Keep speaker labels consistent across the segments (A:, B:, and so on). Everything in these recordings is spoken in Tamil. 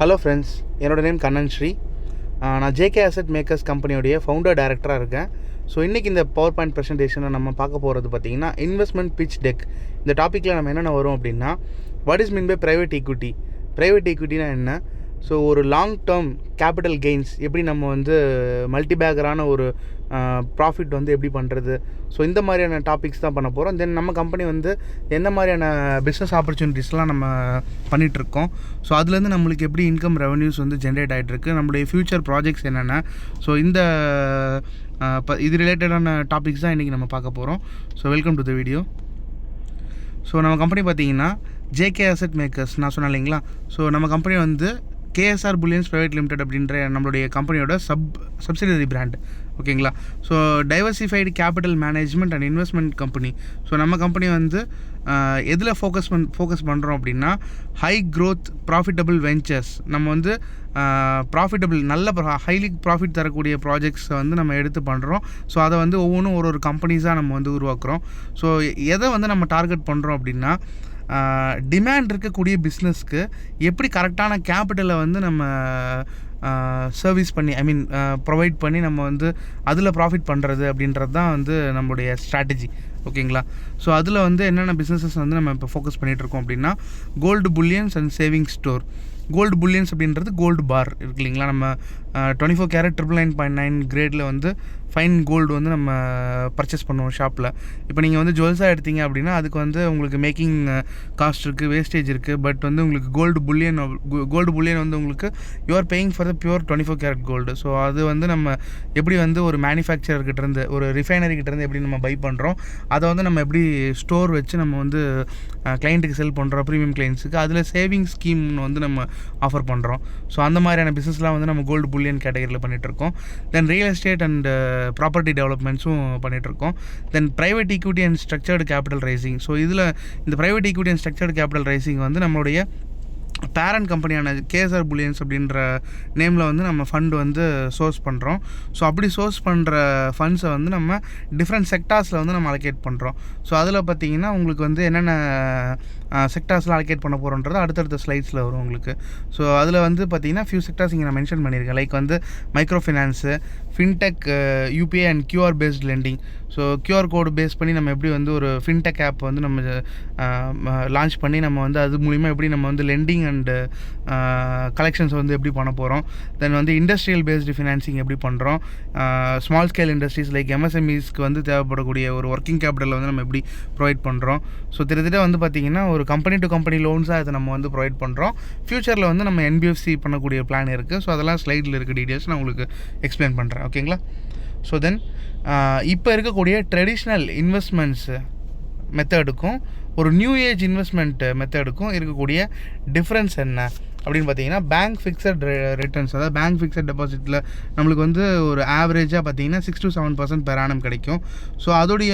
A: ஹலோ ஃப்ரெண்ட்ஸ், என்னோடய நேம் கண்ணன் ஸ்ரீ. நான் ஜேகே அசெட் மேக்கர்ஸ் கம்பெனியோடைய ஃபவுண்டர் டைரக்டராக இருக்கேன். ஸோ இன்றைக்கி இந்த பவர் பாயிண்ட் ப்ரெசன்டேஷனை நம்ம பார்க்க போகிறது பார்த்திங்கன்னா இன்வெஸ்ட்மெண்ட் பிச் டெக். இந்த டாப்பிக்கில் நம்ம என்னென்ன வரும் அப்படின்னா, what is mean by private equity, private ஈக்விட்டினா என்ன, ஸோ ஒரு லாங் டேர்ம் கேபிட்டல் கெயின்ஸ் எப்படி நம்ம வந்து மல்டிபேக்கரான ஒரு ப்ராஃபிட் வந்து எப்படி பண்ணுறது, ஸோ இந்த மாதிரியான டாபிக்ஸ் தான் பண்ண போகிறோம். தென் நம்ம கம்பெனி வந்து எந்த மாதிரியான பிஸ்னஸ் ஆப்பர்ச்சுனிட்டிஸ்லாம் நம்ம பண்ணிகிட்ருக்கோம், ஸோ அதுலேருந்து நம்மளுக்கு எப்படி இன்கம் ரெவன்யூஸ் வந்து ஜென்ரேட் ஆகிட்டுருக்கு, நம்மளுடைய ஃப்யூச்சர் ப்ராஜெக்ட்ஸ் என்னென்ன, ஸோ இந்த இது ரிலேட்டடான டாபிக்ஸ் தான் இன்றைக்கி நம்ம பார்க்க போகிறோம். So welcome to the video. So நம்ம கம்பெனி பார்த்திங்கன்னா ஜேகே அசெட் மேக்கர்ஸ் நான் சொன்னேன் இல்லைங்களா. ஸோ நம்ம கம்பெனி வந்து கேஎஸ்ஆர் புல்லியன்ஸ் ப்ரைவேட் லிமிடெட் அப்படின்ற நம்மளுடைய கம்பெனியோட சப்சிடரி பிராண்ட், ஓகேங்களா. So diversified capital management and investment company. So நம்ம கம்பெனி வந்து எதில் ஃபோக்கஸ் பண்ணுறோம் அப்படின்னா, ஹை க்ரோத் ப்ராஃபிட்டபிள் வெஞ்சர்ஸ். நம்ம வந்து ப்ராஃபிட்டபிள் நல்ல ஹைலி ப்ராஃபிட் தரக்கூடிய ப்ராஜெக்ட்ஸை வந்து நம்ம எடுத்து பண்ணுறோம். ஸோ அதை வந்து ஒவ்வொன்றும் ஒரு கம்பெனிஸாக நம்ம வந்து உருவாக்குறோம். ஸோ எதை வந்து நம்ம டார்கெட் பண்ணுறோம் அப்படின்னா, டிமாண்ட் இருக்கக்கூடிய பிஸ்னஸ்க்கு எப்படி கரெக்டான கேபிட்டலை வந்து நம்ம சர்வீஸ் பண்ணி ப்ரொவைட் பண்ணி நம்ம வந்து அதில் ப்ராஃபிட் பண்ணுறது அப்படின்றது தான் வந்து நம்மளுடைய ஸ்ட்ராட்டஜி, ஓகேங்களா. ஸோ அதில் வந்து என்னென்ன பிஸ்னஸஸ் வந்து நம்ம இப்போ ஃபோக்கஸ் பண்ணிகிட்ருக்கோம் அப்படின்னா, gold bullions and saving store. Gold bullions அப்படின்றது கோல்டு பார் இருக்கு இல்லைங்களா. நம்ம 24 கேரட் 999 கிரேடில் வந்து ஃபைன் கோல்டு வந்து நம்ம பர்ச்சேஸ் பண்ணுவோம் ஷாப்பில். இப்போ நீங்கள் வந்து ஜுவல்ஸாக எடுத்தீங்க அப்படின்னா அதுக்கு வந்து உங்களுக்கு மேக்கிங் காஸ்ட் இருக்குது, வேஸ்டேஜ் இருக்குது. பட் வந்து உங்களுக்கு கோல்டு புல்லியன் வந்து உங்களுக்கு you're paying for the pure 24 carat gold. So அது வந்து நம்ம எப்படி வந்து ஒரு மேனுஃபேக்சரர்கிட்டேருந்து ஒரு ரிஃபைனரிக்கிட்டேருந்து எப்படி நம்ம பை பண்ணுறோம், அதை வந்து நம்ம எப்படி ஸ்டோர் வச்சு நம்ம வந்து கிளைண்ட்டுக்கு செல் பண்ணுறோம், ப்ரீமியம் கிளைண்ட்ஸுக்கு. அதில் சேவிங் ஸ்கீம்னு வந்து நம்ம ஆஃபர் பண்ணுறோம். ஸோ அந்த மாதிரியான பிஸ்னஸ்லாம் வந்து நம்ம கோல்டு புல்லியன் கேட்டகரியில் பண்ணிகிட்ருக்கோம். Then real estate and property டெவலப்மெண்ட்ஸும் பண்ணிகிட்ருக்கோம். Then private equity and structured capital raising. So இதில் இந்த private equity and structured capital raising வந்து நம்மளுடைய பேரண்ட் கம்பெனியான கேஎஸ்ஆர் புல்லியன்ஸ் அப்படின்ற நேமில் வந்து நம்ம ஃபண்டு வந்து சோர்ஸ் பண்ணுறோம். ஸோ அப்படி சோர்ஸ் பண்ணுற ஃபண்ட்ஸை வந்து நம்ம டிஃப்ரெண்ட் செக்டார்ஸில் வந்து நம்ம அலோகேட் பண்ணுறோம். ஸோ அதில் பார்த்திங்கன்னா உங்களுக்கு வந்து என்னென்ன செக்டார்ஸ்லாம் அலோகேட் பண்ண போகிறோன்றது அடுத்தடுத்த ஸ்லைட்ஸில் வரும் உங்களுக்கு. ஸோ அதில் வந்து பார்த்திங்கன்னா ஃபியூ செக்டார்ஸ் இங்கே நான் மென்ஷன் பண்ணியிருக்கேன். லைக் வந்து micro finance, fintech, UPI and QR based lending. So QR code base பண்ணி நம்ம எப்படி வந்து ஒரு ஃபின்டெக் ஆப் வந்து நம்ம லான்ச் பண்ணி நம்ம வந்து அது மூலிமா எப்படி நம்ம வந்து லெண்டிங் அண்டு கலெக்ஷன்ஸ் வந்து எப்படி பண்ண போகிறோம். தென் வந்து இண்டஸ்ட்ரியல் பேஸ்டு ஃபினான்சிங் எப்படி பண்ணுறோம், ஸ்மால் ஸ்கேல் இண்டஸ்ட்ரீஸ் லைக் எம்எஸ்எம்இஸ்க்கு வந்து தேவைப்படக்கூடிய ஒரு ஒர்க்கிங் கேபிட்டலை வந்து நம்ம எப்படி ப்ரொவைட் பண்ணுறோம். ஸோ திட்டத்தட்ட வந்து பார்த்திங்கன்னா ஒரு கம்பெனி டு கம்பெனி லோன்ஸாக அதை நம்ம வந்து ப்ரொவைட் பண்ணுறோம். ஃப்யூச்சரில் வந்து நம்ம என்பிஎஃப்சி பண்ணக்கூடிய பிளான் இருக்குது. ஸோ அதெல்லாம் ஸ்லைடில் இருக்க டீட்டெயில்ஸ் நான் உங்களுக்கு எக்ஸ்பிளைன் பண்ணுறேன், ஓகேங்களா. ஸோ தென் இப்போ இருக்கக்கூடிய ட்ரெடிஷ்னல் இன்வெஸ்ட்மெண்ட்ஸு மெத்தடுக்கும் ஒரு நியூ ஏஜ் இன்வெஸ்ட்மெண்ட் மெத்தடுக்கும் இருக்கக்கூடிய டிஃப்ரென்ஸ் என்ன அப்படின்னு பார்த்தீங்கன்னா, பேங்க் ஃபிக்ஸட் ரிட்டர்ன்ஸ், அதாவது பேங்க் ஃபிக்ஸட் டெபாசிட்டில் நம்மளுக்கு வந்து ஒரு ஆவரேஜாக பார்த்தீங்கன்னா 6 to 7% பெர் ஆனம் கிடைக்கும். ஸோ அதோடைய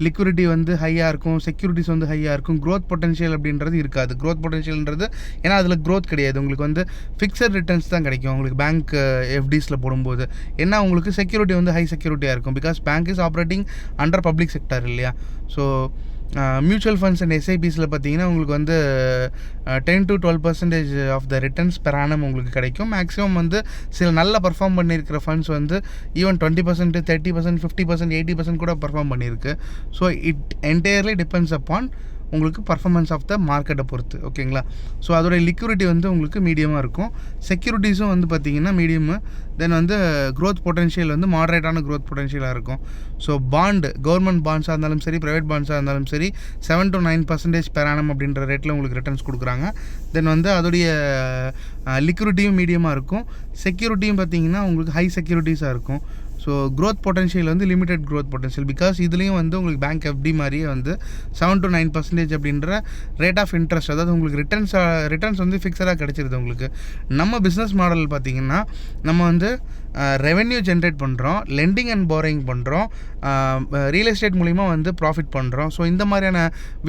A: லிக்விடிட்டி வந்து ஹையாக இருக்கும், செக்யூரிட்டிஸ் வந்து ஹையாக இருக்கும். க்ரோத் பொட்டன்ஷியல் அப்படின்றது இருக்காது. க்ரோத் பொட்டன்ஷியல்ன்றது ஏன்னா அதில் க்ரோத் கிடையாது, உங்களுக்கு வந்து ஃபிக்ஸட் ரிட்டர்ன்ஸ் தான் கிடைக்கும். உங்களுக்கு பேங்க் எஃப்டிஸில் போடும்போது என்ன உங்களுக்கு செக்யூரிட்டி வந்து ஹை செக்யூரிட்டியாக இருக்கும். Because bank is operating under public sector இல்லையா. ஸோ மியூச்சுவல் ஃபண்ட்ஸ் அண்ட் எஸ்ஐபிஸில் பார்த்தீங்கன்னா உங்களுக்கு வந்து 10 to 12% of the returns per annum உங்களுக்கு கிடைக்கும். மேக்ஸிமம் வந்து சில நல்ல பர்ஃபார்ம் பண்ணியிருக்கிற ஃபண்ட்ஸ் வந்து ஈவன் 20%, 30%, 50%, 80% கூட பர்ஃபார்ம் பண்ணியிருக்கு. So it entirely depends upon உங்களுக்கு பர்ஃபார்மன்ஸ் ஆஃப் த மார்க்கெட்டை பொறுத்து, ஓகேங்களா. ஸோ அதோடைய லிக்விடிட்டி வந்து உங்களுக்கு மீடியமாக இருக்கும், செக்யூரிட்டிஸும் வந்து பார்த்திங்கன்னா மீடியமு. தென் வந்து க்ரோத் பொட்டன்ஷியல் வந்து மாடரேட்டான க்ரோத் பொட்டன்ஷியலாக இருக்கும். ஸோ பாண்டு, கவர்மெண்ட் பாண்ட்ஸாக இருந்தாலும் சரி, ப்ரைவேட் பாண்ட்ஸாக இருந்தாலும் சரி 7 to 9% பெர் ஆனம் அப்படின்ற ரேட்டில் உங்களுக்கு ரிட்டர்ன்ஸ் கொடுக்குறாங்க. தென் வந்து அதோடைய லிக்விடிட்டியும் மீடியமாக இருக்கும், செக்யூரிட்டியும் பார்த்திங்கன்னா உங்களுக்கு ஹை செக்யூரிட்டிஸாக இருக்கும். ஸோ க்ரோத் பொட்டன்ஷியல் வந்து லிமிடெட் க்ரோத் பொட்டன்ஷியல். பிகாஸ் இதுலேயும் வந்து உங்களுக்கு பேங்க் எஃப்டி மாதிரியே வந்து 7 to 9% அப்படின்ற ரேட் ஆஃப் இன்ட்ரெஸ்ட், அதாவது உங்களுக்கு ரிட்டர்ன்ஸ் வந்து ஃபிக்ஸடாக கிடச்சிருது உங்களுக்கு. நம்ம பிஸ்னஸ் மாடல் பார்த்திங்கன்னா நம்ம வந்து ரெவென்யூ ஜென்ரேட் பண்ணுறோம், லெண்டிங் அண்ட் போரிங் பண்ணுறோம், ரியல் எஸ்டேட் மூலிமா வந்து ப்ராஃபிட் பண்ணுறோம். ஸோ இந்த மாதிரியான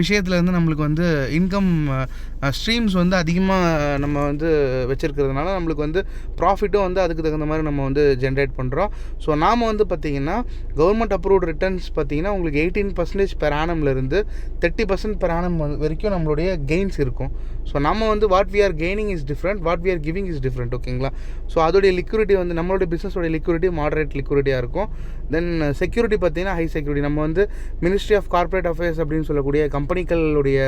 A: விஷயத்தில் வந்து நம்மளுக்கு வந்து இன்கம் ஸ்ட்ரீம்ஸ் வந்து அதிகமாக நம்ம வந்து வச்சுருக்கிறதுனால நம்மளுக்கு வந்து ப்ராஃபிட்டும் வந்து அதுக்கு தகுந்த மாதிரி நம்ம வந்து ஜென்ரேட் பண்ணுறோம். ஸோ நாம் வந்து பார்த்திங்கன்னா கவர்மெண்ட் அப்ரூவ்டு ரிட்டர்ன்ஸ் பார்த்திங்கன்னா உங்களுக்கு 18% பெர் ஆனம்லேருந்து 30% பெர் ஆனம் வரைக்கும் நம்மளுடைய கெயின்ஸ் இருக்கும். ஸோ நம்ம வந்து what we are gaining is different, what we are giving is different. ஓகேங்களா? ஸோ அதோடைய லிக்விடிட்டி வந்து நம்மளுடைய பிஸ்னஸோடைய லிக்விடிட்டி மாடரேட் லிக்விடிட்டியாக இருக்கும். தென் செக்யூரிட்டி பார்த்திங்கன்னா ஹை செக்யூரிட்டி. நம்ம வந்து மினிஸ்ட்ரி ஆஃப் கார்ப்பரேட் அஃபேர்ஸ் அப்படின்னு சொல்லக்கூடிய கம்பெனிகளுடைய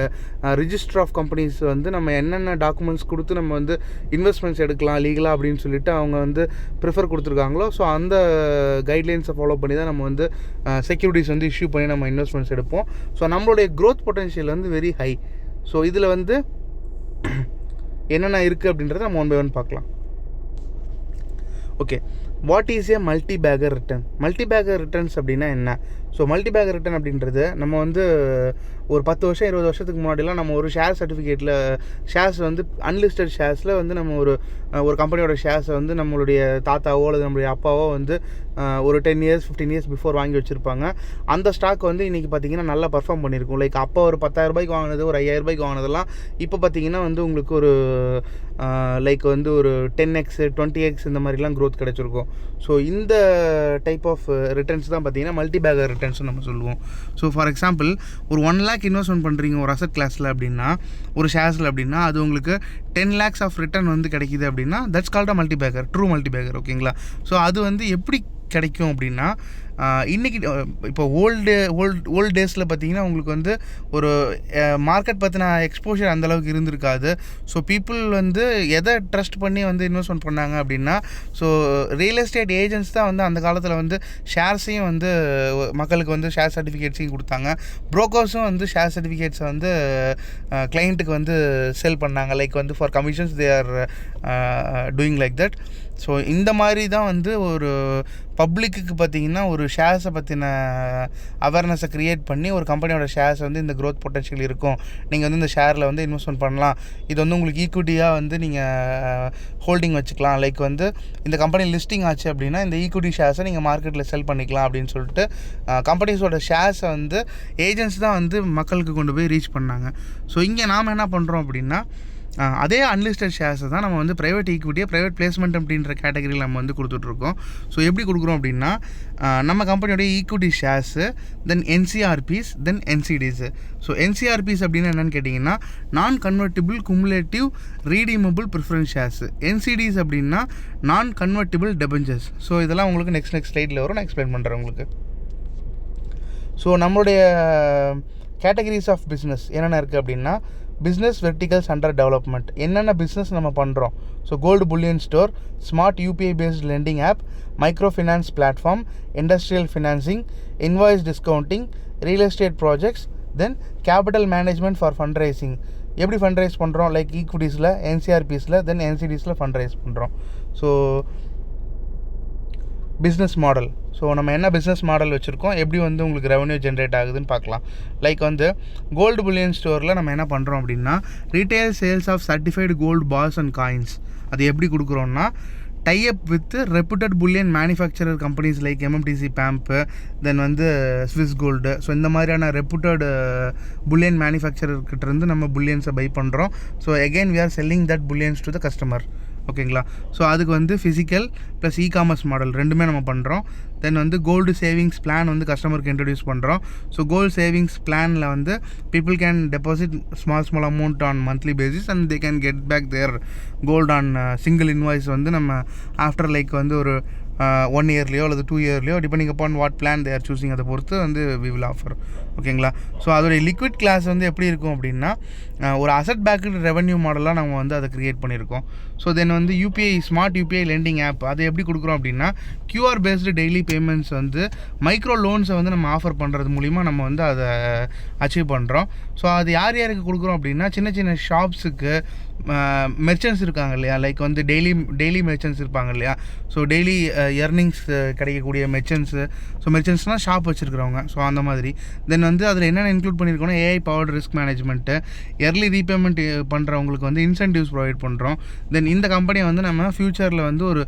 A: ரிஜிஸ்டர் ஆஃப் கம்பெனிஸ் வந்து நம்ம என்னென்ன டாக்குமெண்ட்ஸ் கொடுத்து நம்ம வந்து இன்வெஸ்ட்மெண்ட்ஸ் எடுக்கலாம் லீகலாக அப்படின்னு சொல்லிட்டு அவங்க வந்து ப்ரிஃபர் கொடுத்துருக்காங்களோ, ஸோ அந்த கைட்லைன்ஸை ஃபாலோ பண்ணி தான் நம்ம வந்து செக்யூரிட்டிஸ் வந்து இஷ்யூ பண்ணி நம்ம இன்வெஸ்ட்மெண்ட்ஸ் எடுப்போம். ஸோ நம்மளுடைய க்ரோத் பொட்டன்ஷியல் வந்து வெரி ஹை. ஸோ இதில் வந்து என்னென்ன இருக்குது அப்படின்றத நம்ம ஒன் பை ஒன் பார்க்கலாம். Okay, what is a multi Baker return? Multi Baker returns அப்படின்னா என்ன? ஸோ மல்டி பேக்கர் ரிட்டர்ன் அப்படின்றது நம்ம வந்து ஒரு 10 வருஷம் 20 வருஷத்துக்கு முன்னாடிலாம் நம்ம ஒரு ஷேர் சர்டிஃபிகேட்டில் ஷேர்ஸ் வந்து அன்லிஸ்டட் ஷேர்ஸில் வந்து நம்ம ஒரு கம்பெனியோட ஷேர்ஸை வந்து நம்மளுடைய தாத்தாவோ அல்லது நம்மளுடைய அப்பாவோ வந்து ஒரு 10 years 15 years பிஃபோர் வாங்கி வச்சுருப்பாங்க. அந்த ஸ்டாக் வந்து இன்றைக்கி பார்த்திங்கன்னா நல்லா பர்ஃபார்ம் பண்ணியிருக்கும். லைக் அப்போ ஒரு 10,000 ரூபாய்க்கு வாங்கினது, ஒரு 5,000 ரூபாய்க்கு வாங்கினதெல்லாம் இப்போ பார்த்திங்கன்னா வந்து உங்களுக்கு ஒரு லைக் வந்து ஒரு 10x 20x இந்த மாதிரிலாம் க்ரோத் கிடச்சிருக்கும். ஸோ இந்த டைப் ஆஃப் ரிட்டர்ன்ஸ் தான் பார்த்திங்கன்னா மல்டி பேக்கர் ரிட்டர்ன்ஸ் நம்ம சொல்லுவோம். ஸோ ஃபார் எக்ஸாம்பிள் ஒரு 1 lakh இன்வெஸ்ட்மெண்ட் பண்ணுறீங்க ஒரு அசட் கிளாஸில் அப்படின்னா, ஒரு ஷேர்ஸில் அப்படின்னா, அது உங்களுக்கு 10 lakhs ஆஃப் ரிட்டர்ன் வந்து கிடைக்கிது அப்படின்னா that's called a multi Baker, true multi Baker. ஓகேங்களா? ஸோ அது வந்து எப்படி கிடைக்கும் அப்படின்னா, இன்றைக்கி இப்போ ஓல்டு டேஸில் பார்த்திங்கன்னா உங்களுக்கு வந்து ஒரு மார்க்கெட் பற்றின எக்ஸ்போஷர் அந்தளவுக்கு இருந்திருக்காது. ஸோ பீப்புள் வந்து எதை ட்ரஸ்ட் பண்ணி வந்து இன்வெஸ்ட்மெண்ட் பண்ணாங்க அப்படின்னா, ஸோ ரியல் எஸ்டேட் ஏஜென்ட்ஸ் தான் வந்து அந்த காலத்தில் வந்து ஷேர்ஸையும் வந்து மக்களுக்கு வந்து ஷேர் சர்டிஃபிகேட்ஸையும் கொடுத்தாங்க. ப்ரோக்கர்ஸும் வந்து ஷேர் சர்டிஃபிகேட்ஸை வந்து கிளைண்ட்டுக்கு வந்து செல் பண்ணாங்க. லைக் வந்து for commissions they are doing like that. So இந்த மாதிரி தான் வந்து ஒரு பப்ளிக்கு பார்த்திங்கன்னா ஒரு ஷேர்ஸை பற்றின அவேர்னஸை க்ரியேட் பண்ணி ஒரு கம்பெனியோட ஷேர்ஸ் வந்து இந்த க்ரோத் பொட்டன்ஷியல் இருக்கும், நீங்கள் வந்து இந்த ஷேரில் வந்து இன்வெஸ்ட்மெண்ட் பண்ணலாம், இது வந்து உங்களுக்கு ஈக்விட்டியாக வந்து நீங்கள் ஹோல்டிங் வச்சுக்கலாம். லைக் வந்து இந்த கம்பெனி லிஸ்டிங் ஆச்சு அப்படின்னா இந்த ஈக்விட்டி ஷேர்ஸை நீங்கள் மார்க்கெட்டில் செல் பண்ணிக்கலாம் அப்படின்னு சொல்லிட்டு கம்பெனிஸோட ஷேர்ஸை வந்து ஏஜென்ட்ஸ் தான் வந்து மக்களுக்கு கொண்டு போய் ரீச் பண்ணாங்க. ஸோ இங்கே நாம் என்ன பண்ணுறோம் அப்படின்னா, அதே அன்லிஸ்டட் ஷேர்ஸை தான் நம்ம வந்து ப்ரைவேட் ஈக்விட்டியை ப்ரைவேட் பிளேஸ்மெண்ட் அப்படின்ற கேட்டகரியில் நம்ம வந்து கொடுத்துட்ருக்கோம். ஸோ எப்படி கொடுக்குறோம் அப்படின்னா, நம்ம கம்பெனியோடைய ஈக்விட்டி ஷேர்ஸு, தென் என்சிஆர்பிஸ், தென் என்சிடிஸு. ஸோ என்சிஆர்பிஸ் அப்படின்னா என்னென்னு கேட்டிங்கன்னா நான் convertible cumulative redeemable preference shares. என்சிடிஸ் அப்படின்னா நான் கன்வெர்ட்டிபிள் டெபெஞ்சர்ஸ். ஸோ இதெல்லாம் உங்களுக்கு நெக்ஸ்ட் ஸ்லைடில் வரும், நான் எக்ஸ்பிளைன் பண்ணுறேன் உங்களுக்கு. ஸோ நம்மளுடைய கேட்டகரிஸ் ஆஃப் பிஸ்னஸ் என்னென்ன இருக்குது அப்படின்னா, பிஸ்னஸ் வெர்டிகல்ஸ் அண்டர் டெவலப்மெண்ட். என்னென்ன பிஸ்னஸ் நம்ம பண்ணுறோம்? So gold bullion store, smart UPI based lending app, micro finance platform, industrial financing, invoice discounting, real estate projects, then capital management for fund raising. எப்படி ஃபண்ட் ரைஸ் பண்ணுறோம்? லைக் ஈக்விட்டிஸில், என்சிஆர்பிஸில், தென் என்சிடிஸில் ஃபண்ட் ரைஸ் பண்ணுறோம். So business model. ஸோ நம்ம என்ன பிஸ்னஸ் மாடல் வச்சுருக்கோம், எப்படி வந்து உங்களுக்கு ரெவன்யூ ஜென்ரேட் ஆகுதுன்னு பார்க்கலாம். லைக் வந்து கோல்டு புல்லியன் ஸ்டோரில் நம்ம என்ன பண்ணுறோம் அப்படின்னா, retail sales of certified gold bars and coins. அது எப்படி கொடுக்குறோன்னா, tie-up with reputed bullion manufacturer companies like MMTC PAMP, then வந்து ஸ்விஸ் கோல்டு. ஸோ இந்த மாதிரியான ரெப்யூட்டட் புல்லியன் மேனுஃபேக்சரர்கிட்டருந்து நம்ம புல்லியன்ஸை பை பண்ணுறோம். So again we are selling that bullions to the customer. ஓகேங்களா? ஸோ அதுக்கு வந்து ஃபிசிக்கல் ப்ளஸ் இகாமர்ஸ் மாடல் ரெண்டுமே நம்ம பண்ணுறோம். தென் வந்து கோல்டு சேவிங்ஸ் பிளான் வந்து கஸ்டமருக்கு இன்ட்ரடியூஸ் பண்ணுறோம். ஸோ கோல்டு சேவிங்ஸ் பிளானில் வந்து people can deposit small amount on monthly basis and they can get back their gold on single invoice வந்து நம்ம ஆஃப்டர் லைக் வந்து ஒரு 1 yearலையோ அல்லது 2 yearலையோ depending upon what plan they are choosing அதை பொறுத்து வந்து வி வில் ஆஃபர். ஓகேங்களா? ஸோ அதோடைய லிக்விட் கிளாஸ் வந்து எப்படி இருக்கும் அப்படின்னா, ஒரு அசட் பேக்டு ரெவன்யூ மாடலாக நம்ம வந்து அதை க்ரியேட் பண்ணியிருக்கோம். ஸோ தென் வந்து UPI smart UPI lending app அதை எப்படி கொடுக்குறோம் அப்படின்னா, கியூஆர் பேஸ்டு டெய்லி பேமெண்ட்ஸ் வந்து மைக்ரோ லோன்ஸை வந்து நம்ம ஆஃபர் பண்ணுறது மூலிமா நம்ம வந்து அதை அச்சீவ் பண்ணுறோம். ஸோ அது யார் யாருக்கு கொடுக்குறோம் அப்படின்னா, சின்ன சின்ன ஷாப்ஸுக்கு, மெர்ச்சன்ட்ஸ் இருக்காங்க இல்லையா, லைக் வந்து டெய்லி மெர்ச்சன்ட்ஸ் இருப்பாங்க இல்லையா. ஸோ டெய்லி எர்னிங்ஸ் கிடைக்கக்கூடிய மெர்ச்சன்ட்ஸு. ஸோ மெர்ச்சன்ட்ஸ்னால் ஷாப் வச்சுருக்கிறவங்க. ஸோ அந்த மாதிரி தென் வந்து அதில் என்னென்ன இன்க்ளூட் பண்ணியிருக்கோன்னா AI powered risk management, early repayment பண்ணுறவங்களுக்கு வந்து இன்சென்டிவ்ஸ் ப்ரொவைட் பண்ணுறோம். தென் இந்த கம்பெனியை வந்து நம்ம ஃப்யூச்சரில் வந்து ஒரு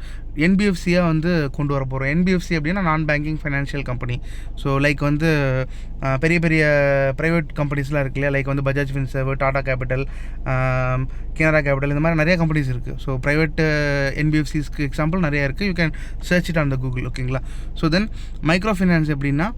A: என்பிஎஃப்சியாக வந்து கொண்டு வர போகிறோம். என்பிஎஃப்சி அப்படின்னா நான் banking financial company. So like வந்து பெரிய பெரிய ப்ரைவேட் கம்பெனிஸ்லாம் இருக்கு இல்லையா, லைக் வந்து பஜாஜ் ஃபின்சர்வ், டாடா கேபிட்டல், கனரா கேபிட்டல், இந்த மாதிரி நிறைய கம்பெனிஸ் இருக்குது. ஸோ ப்ரைவேட் என்பிஎஃப்சிஸ்க்கு எக்ஸாம்பிள் நிறையா இருக்குது. You can search it on the Google. ஓகேங்களா. ஸோ தென் மைக்ரோ ஃபைனான்ஸ் எப்படின்னா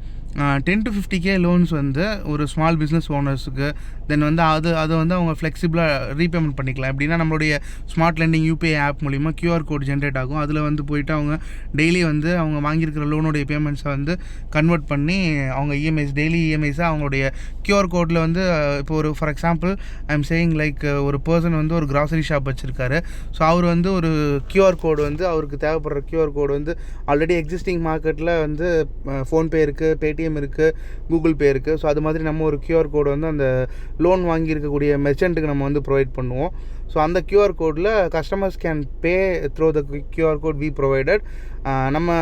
A: 10 to 50K லோன்ஸ் வந்து ஒரு ஸ்மால் பிஸ்னஸ் ஓனர்ஸுக்கு. தென் வந்து அதை வந்து அவங்க ஃப்ளெக்சிபிளாக ரீபேமெண்ட் பண்ணிக்கலாம். எப்படின்னா நம்மளுடைய ஸ்மார்ட் லெண்டிங் யூபிஐ ஆப் மூலிமா கியூஆர் கோட் ஜென்ரேட் ஆகும். அதில் வந்து போயிட்டு அவங்க டெய்லி வந்து அவங்க வாங்கியிருக்கிற லோனுடைய பேமெண்ட்ஸை வந்து கன்வெர்ட் பண்ணி அவங்க இஎம்ஐஸ் டெய்லி இஎம்ஐஸாக அவங்களுடைய கியூஆர் கோடில் வந்து இப்போ ஒரு for example I am saying like ஒரு பர்சன் வந்து ஒரு கிராசரி ஷாப் வச்சுருக்காரு. ஸோ அவர் வந்து ஒரு கியூஆர் கோடு வந்து அவருக்கு தேவைப்படுற கியூஆர் கோடு வந்து ஆல்ரெடி எக்ஸிஸ்டிங் மார்க்கெட்டில் வந்து ஃபோன்பே இருக்குது, பேடிஎம் இருக்குது, கூகுள் பே இருக்குது. ஸோ அது மாதிரி நம்ம ஒரு கியூஆர் கோடு வந்து அந்த லோன் வாங்கியிருக்கக்கூடிய மெர்ச்சண்ட்டுக்கு நம்ம வந்து ப்ரொவைட் பண்ணுவோம். ஸோ அந்த கியூஆர் கோடில் customers can pay through the QR code we provided. நம்ம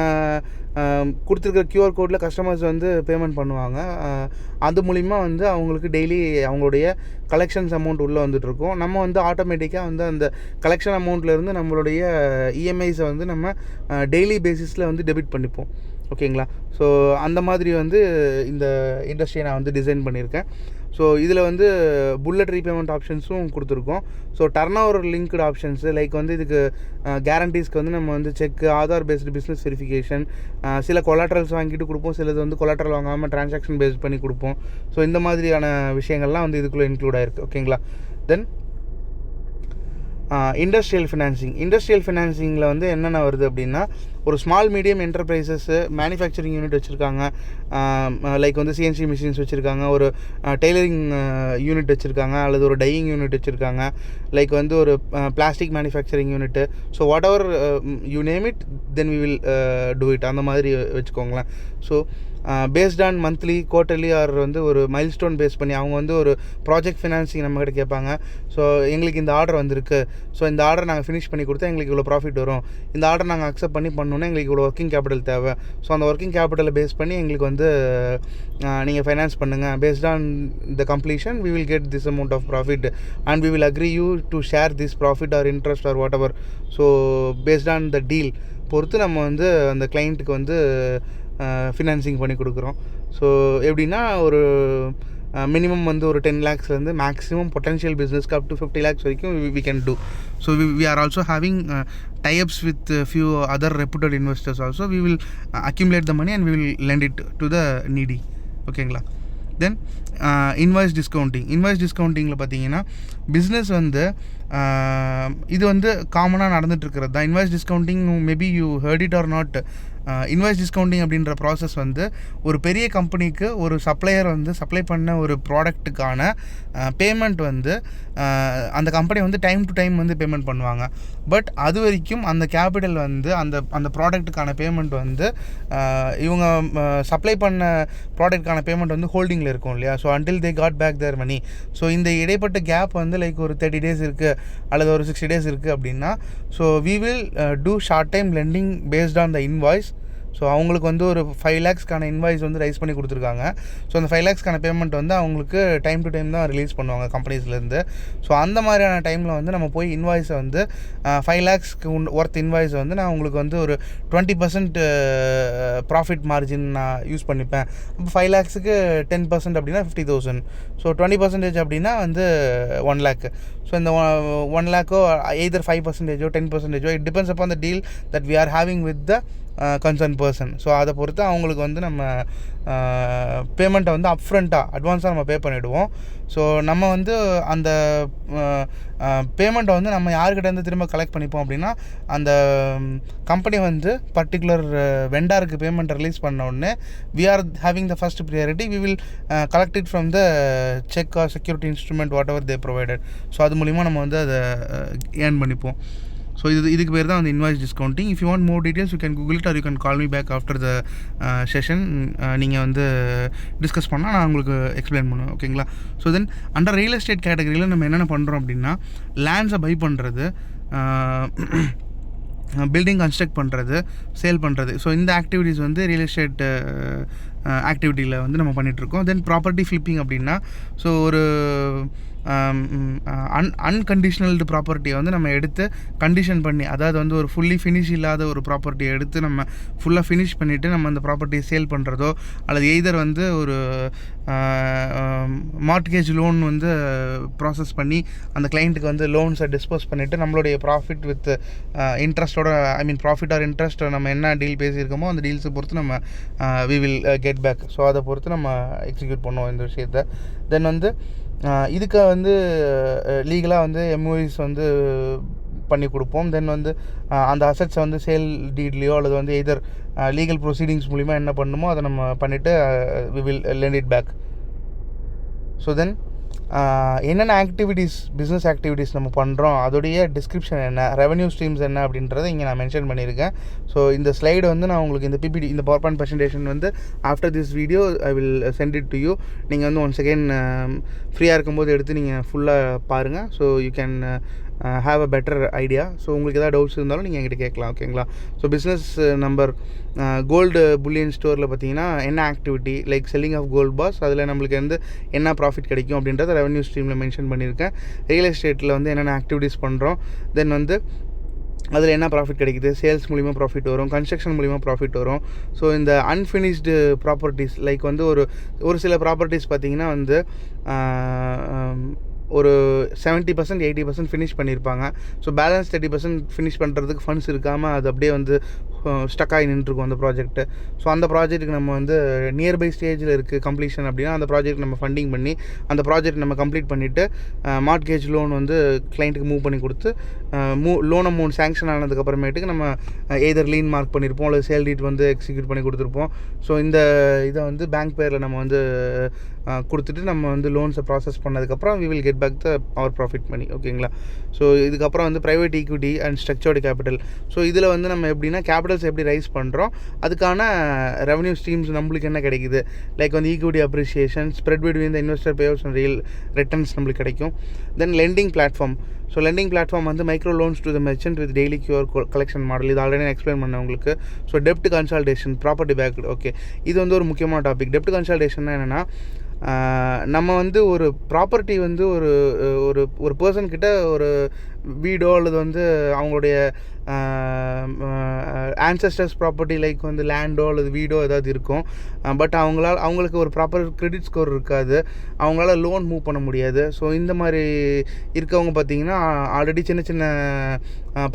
A: கொடுத்துருக்கிற கியூஆர் கோடில் கஸ்டமர்ஸ் வந்து பேமெண்ட் பண்ணுவாங்க. அது மூலிமா வந்து அவங்களுக்கு டெய்லி அவங்களுடைய கலெக்ஷன்ஸ் அமௌண்ட் உள்ளே வந்துட்டுருக்கோம். நம்ம வந்து ஆட்டோமேட்டிக்காக வந்து அந்த கலெக்ஷன் அமௌண்ட்லேருந்து நம்மளுடைய இஎம்ஐஸை வந்து நம்ம டெய்லி பேசிஸில் வந்து டெபிட் பண்ணிப்போம். ஓகேங்களா. ஸோ அந்த மாதிரி வந்து இந்த இண்டஸ்ட்ரியை நான் வந்து டிசைன் பண்ணியிருக்கேன். ஸோ இதில் வந்து புல்லட் ரீபேமெண்ட் ஆப்ஷன்ஸும் கொடுத்துருக்கோம். So turn over linked options like வந்து இதுக்கு கேரண்டீஸ்க்கு வந்து நம்ம வந்து செக்கு, ஆதார் பேஸ்டு பிஸ்னஸ் வெரிஃபிகேஷன், சில கொலாட்ரல்ஸ் வாங்கிட்டு கொடுப்போம், சிலது வந்து கொலாட்ரல் வாங்காமல் டிரான்சாக்ஷன் பேஸ்ட் பண்ணி கொடுப்போம். ஸோ இந்த மாதிரியான விஷயங்கள்லாம் வந்து இதுக்குள்ளே இன்க்ளூட் ஆகிருக்கு. ஓகேங்களா. தென் இண்டஸ்ட்ரியல் ஃபினான்சிங்கில் வந்து என்னென்ன வருது அப்படின்னா, ஒரு small medium enterprises manufacturing unit வச்சுருக்காங்க, லைக் வந்து சிஎன்சி மிஷின்ஸ் வச்சுருக்காங்க, ஒரு டெய்லரிங் யூனிட் வச்சுருக்காங்க, அல்லது ஒரு டையிங் யூனிட் வச்சுருக்காங்க, லைக் வந்து ஒரு plastic manufacturing unit. So whatever you name it then we will do it, அந்த மாதிரி வச்சுக்கோங்களேன். So based on monthly, quarterly or வந்து ஒரு மைல்ஸ்டோன் பேஸ் பண்ணி அவங்க வந்து ஒரு ப்ராஜெக்ட் ஃபினான்சிங் நம்மகிட்ட கேட்பாங்க. ஸோ எங்களுக்கு இந்த ஆர்டர் வந்திருக்கு, ஸோ இந்த ஆர்டர் நாங்கள் ஃபினிஷ் பண்ணி கொடுத்தா எங்களுக்கு இவ்வளோ ப்ராஃபிட் வரும், இந்த ஆர்டர் நாங்கள் அக்செப்ட் பண்ணோன்னா எங்களுக்கு இவ்வளோ ஒர்க்கிங் கேபிட்டல் தேவை. ஸோ அந்த ஒர்க்கிங் கேபிட்டலை பேஸ் பண்ணி எங்களுக்கு வந்து நீங்கள் ஃபைனான்ஸ் பண்ணுங்கள். Based on the completion we will get this amount of profit and we will agree you to share this profit or interest or whatever. So based on the deal பொறுத்து நம்ம வந்து அந்த கிளைண்ட்டுக்கு வந்து ஃபினான்சிங் பண்ணி கொடுக்குறோம். ஸோ எப்படின்னா ஒரு மினிமம் வந்து ஒரு 10 lakhsலேருந்து மேக்ஸிமம் பொட்டன்ஷியல் பிஸ்னஸ்க்கு அப் டு 50 lakhs வரைக்கும் we can do. So we are also having tie-ups with few other reputed investors also. We will accumulate the money and we will lend it to the needy. ஓகேங்களா. தென் இன்வாய்ஸ் டிஸ்கவுண்டிங்கில் பார்த்தீங்கன்னா பிஸ்னஸ் வந்து இது வந்து காமனாக நடந்துகிட்ருக்கிறது தான். Invoice discounting maybe you heard it or not. Invoice discounting அப்படின்ற ப்ராசஸ் வந்து ஒரு பெரிய கம்பெனிக்கு ஒரு சப்ளையர் வந்து சப்ளை பண்ண ஒரு ப்ராடக்ட்டுக்கான பேமெண்ட் வந்து அந்த கம்பெனி வந்து டைம் டு டைம் வந்து பேமெண்ட் பண்ணுவாங்க. பட் அது வரைக்கும் அந்த கேபிட்டல் வந்து அந்த ப்ராடக்ட்டுக்கான பேமெண்ட் வந்து இவங்க சப்ளை பண்ண ப்ராடக்ட்டுக்கான பேமெண்ட் வந்து ஹோல்டிங்கில் இருக்கும் இல்லையா. So until they got back their money. So இந்த இடைப்பட்ட கேப் வந்து லைக் ஒரு 30 days இருக்குது அல்லது ஒரு 60 days இருக்குது அப்படின்னா, so we will do short time lending based on the invoice. So அவங்களுக்கு வந்து ஒரு 5 lakhsக்கான இன்வாய்ஸ் வந்து ரைஸ் பண்ணி கொடுத்துருக்காங்க. ஸோ அந்த 5 lakhsக்கான பேமெண்ட் வந்து அவங்களுக்கு டைம் டு டைம் தான் ரிலீஸ் பண்ணுவாங்க கம்பெனிஸ்லேருந்து. ஸோ அந்த மாதிரியான டைமில் வந்து நம்ம போய் இன்வாய்ஸை வந்து 5 lakhsக்கு ஒர்த் இன்வாய்ஸை வந்து நான் உங்களுக்கு வந்து ஒரு 20% ப்ராஃபிட் மார்ஜின் நான் யூஸ் பண்ணிப்பேன். இப்போ 5 lakhsக்கு 10% அப்படின்னா 50,000. ஸோ 20% அப்படின்னா வந்து 1 lakh. ஸோ இந்த 1 lakh either 5% or 10%, it depends upon the deal that we are having with the concern person. So அதை பொறுத்து அவங்களுக்கு வந்து நம்ம பேமெண்ட்டை வந்து அப்ஃப்ரண்ட்டாக அட்வான்ஸாக நம்ம பே பண்ணிவிடுவோம். ஸோ நம்ம வந்து அந்த பேமெண்ட்டை வந்து நம்ம யாருக்கிட்டேருந்து திரும்ப கலெக்ட் பண்ணிப்போம் அப்படின்னா, அந்த கம்பெனி வந்து பர்டிகுலர் வெண்டாருக்கு பேமெண்ட் ரிலீஸ் பண்ண உடனே we are having the first priority. We will collect it from the check or security instrument whatever they provided. So அது மூலிமா நம்ம வந்து அதை ஏர்ன் பண்ணிப்போம். ஸோ இதுக்கு பேர் தான் அந்த invoice discounting. If you want more details you can Google it or you can call me back after the session. நீங்கள் வந்து டிஸ்கஸ் பண்ணால் நான் உங்களுக்கு எக்ஸ்பிளைன் பண்ணுவேன். ஓகேங்களா. So then under real estate கேட்டகரியில் நம்ம என்னென்ன பண்ணுறோம் அப்படின்னா, லேண்ட்ஸை பை பண்ணுறது, பில்டிங் கன்ஸ்ட்ரக்ட் பண்ணுறது, சேல் பண்ணுறது. ஸோ இந்த ஆக்டிவிட்டீஸ் வந்து ரியல் எஸ்டேட் ஆக்டிவிட்டியில் வந்து நம்ம பண்ணிகிட்ருக்கோம். தென் ப்ராப்பர்ட்டி ஃப்ளிப்பிங் அப்படின்னா, ஸோ ஒரு அன்கண்டிஷனல்டு ப்ராப்பர்ட்டியை வந்து நம்ம எடுத்து கண்டிஷன் பண்ணி, அதாவது வந்து ஒரு ஃபுல்லி ஃபினிஷ் இல்லாத ஒரு ப்ராப்பர்ட்டியை எடுத்து நம்ம ஃபுல்லாக ஃபினிஷ் பண்ணிவிட்டு நம்ம அந்த ப்ராப்பர்ட்டியை சேல் பண்ணுறதோ, அல்லது எய்தர் வந்து ஒரு மார்ட்கேஜ் லோன் வந்து ப்ராசஸ் பண்ணி அந்த கிளைண்ட்டுக்கு வந்து லோன்ஸை டிஸ்போஸ் பண்ணிவிட்டு நம்மளுடைய ப்ராஃபிட் வித் இன்ட்ரெஸ்ட்டோட, ப்ராஃபிட் ஆர் இன்ட்ரெஸ்ட் நம்ம என்ன டீல் பேசியிருக்கோமோ அந்த டீல்ஸை பொறுத்து நம்ம we will get back. So அதை பொறுத்து நம்ம எக்ஸிக்யூட் பண்ணுவோம் இந்த விஷயத்தை. தென் வந்து இதுக்கு வந்து லீகலாக வந்து எம்ஓஇஸ் வந்து பண்ணி கொடுப்போம். தென் வந்து அந்த அசட்ஸை வந்து சேல் டீட்லேயோ அல்லது வந்து எதர் லீகல் ப்ரொசீடிங்ஸ் மூலிமா என்ன பண்ணணுமோ அதை நம்ம பண்ணிவிட்டு we will lend it back. So then என்னென்ன ஆக்டிவிட்டீஸ், பிஸ்னஸ் ஆக்டிவிட்டீஸ் நம்ம பண்ணுறோம், அதோடைய டிஸ்கிரிப்ஷன் என்ன, ரெவன்யூ ஸ்ட்ரீம்ஸ் என்ன அப்படின்றத இங்கே நான் மென்ஷன் பண்ணியிருக்கேன். ஸோ இந்த ஸ்லைடு வந்து நான் உங்களுக்கு இந்த பிபிடி, இந்த பவர் பாயிண்ட் ப்ரெசன்டேஷன் வந்து after this video I will send it to you. நீங்கள் வந்து ஒன்ஸ் அகெயின் ஃப்ரீயாக இருக்கும்போது எடுத்து நீங்கள் ஃபுல்லாக பாருங்கள். So you can have a better idea. So உங்களுக்கு எதாவது டவுட்ஸ் இருந்தாலும் நீங்கள் என்கிட்ட கேட்கலாம், ஓகேங்களா? So business number gold bullion ஸ்டோரில் பார்த்தீங்கன்னா என்ன activity, like selling of gold bars, அதில் நம்மளுக்கு வந்து என்ன ப்ராஃபிட் கிடைக்கும் அப்படின்றத ரெவன்யூ ஸ்ட்ரீமில் மென்ஷன் பண்ணியிருக்கேன். ரியல் எஸ்டேட்டில் வந்து என்னென்ன ஆக்டிவிட்டீஸ் பண்ணுறோம், தென் வந்து அதில் என்ன ப்ராஃபிட் கிடைக்குது, சேல்ஸ் மூலிமா ப்ராஃபிட் வரும், கன்ஸ்ட்ரக்ஷன் மூலிமா ப்ராஃபிட் வரும். ஸோ இந்த அன்ஃபினிஷ்டு ப்ராப்பர்ட்டிஸ், லைக் வந்து ஒரு சில ப்ராப்பர்ட்டிஸ் பார்த்திங்கன்னா வந்து ஒரு 70% 80% ஃபினிஷ் பண்ணியிருப்பாங்க. ஸோ பேலன்ஸ் 30% ஃபினிஷ் பண்ணுறதுக்கு ஃபண்ட்ஸ் இருக்காமல் அது அப்படியே வந்து ஸ்டக் ஆகி நின்றுருக்கும் அந்த ப்ராஜெக்ட்டு. ஸோ அந்த ப்ராஜெக்ட்டுக்கு நம்ம வந்து நியர்பை ஸ்டேஜில் இருக்குது கம்ப்ளீஷன் அப்படின்னா அந்த ப்ராஜெக்ட் நம்ம ஃபண்டிங் பண்ணி அந்த ப்ராஜெக்ட் நம்ம கம்ப்ளீட் பண்ணிவிட்டு மார்ட்கேஜ் லோன் வந்து கிளைண்ட்டுக்கு மூவ் பண்ணி கொடுத்து லோன் அமௌண்ட் சேங்ஷன் ஆனதுக்கப்புறமேட்டுக்கு நம்ம எய்தர் லீன் மார்க் பண்ணியிருப்போம் அல்லது சேல் டீட் வந்து எக்ஸிக்யூட் பண்ணி கொடுத்துருப்போம். ஸோ இந்த இதை வந்து பேங்க் பேரில் நம்ம வந்து கொடுத்துட்டு நம்ம வந்து லோன்ஸை ப்ராசஸ் பண்ணதுக்கப்புறம் we will get back the our profit money, ஓகேங்களா? ஸோ இதுக்கப்புறம் வந்து private equity and structured capital. So இதில் வந்து நம்ம எப்படின்னா கேபிட்டல்ஸ் எப்படி ரைஸ் பண்ணுறோம், அதுக்கான ரெவன்யூ ஸ்ட்ரீம்ஸ் நம்மளுக்கு என்ன கிடைக்குது, லைக் வந்து equity appreciation, spread between the investor payouts and real returns நம்மளுக்கு கிடைக்கும். Then lending platform. So lending platform வந்து micro loans to the merchant with daily QR collection model. இது ஆல்ரெடி நான் எக்ஸ்பிளைன் பண்ணேன் உங்களுக்கு. ஸோ டெப்ட் கன்சால்டேஷன், ப்ராப்பர்ட்டி பேக்டு, ஓகே, இது வந்து ஒரு முக்கியமான டாபிக். டெப்ட் கன்சால்டேஷன்னா என்னென்னா, நம்ம வந்து ஒரு ப்ராப்பர்ட்டி வந்து ஒரு பர்சன்கிட்ட ஒரு வீடோ அல்லது வந்து அவங்களுடைய ஆன்சஸ்டர்ஸ் ப்ராப்பர்ட்டி லைக் வந்து லேண்டோ அல்லது வீடோ ஏதாவது இருக்கும். பட் அவங்களுக்கு ஒரு ப்ராப்பர் கிரெடிட் ஸ்கோர் இருக்காது, அவங்களால லோன் மூவ் பண்ண முடியாது. ஸோ இந்த மாதிரி இருக்கவங்க பார்த்திங்கன்னா ஆல்ரெடி சின்ன சின்ன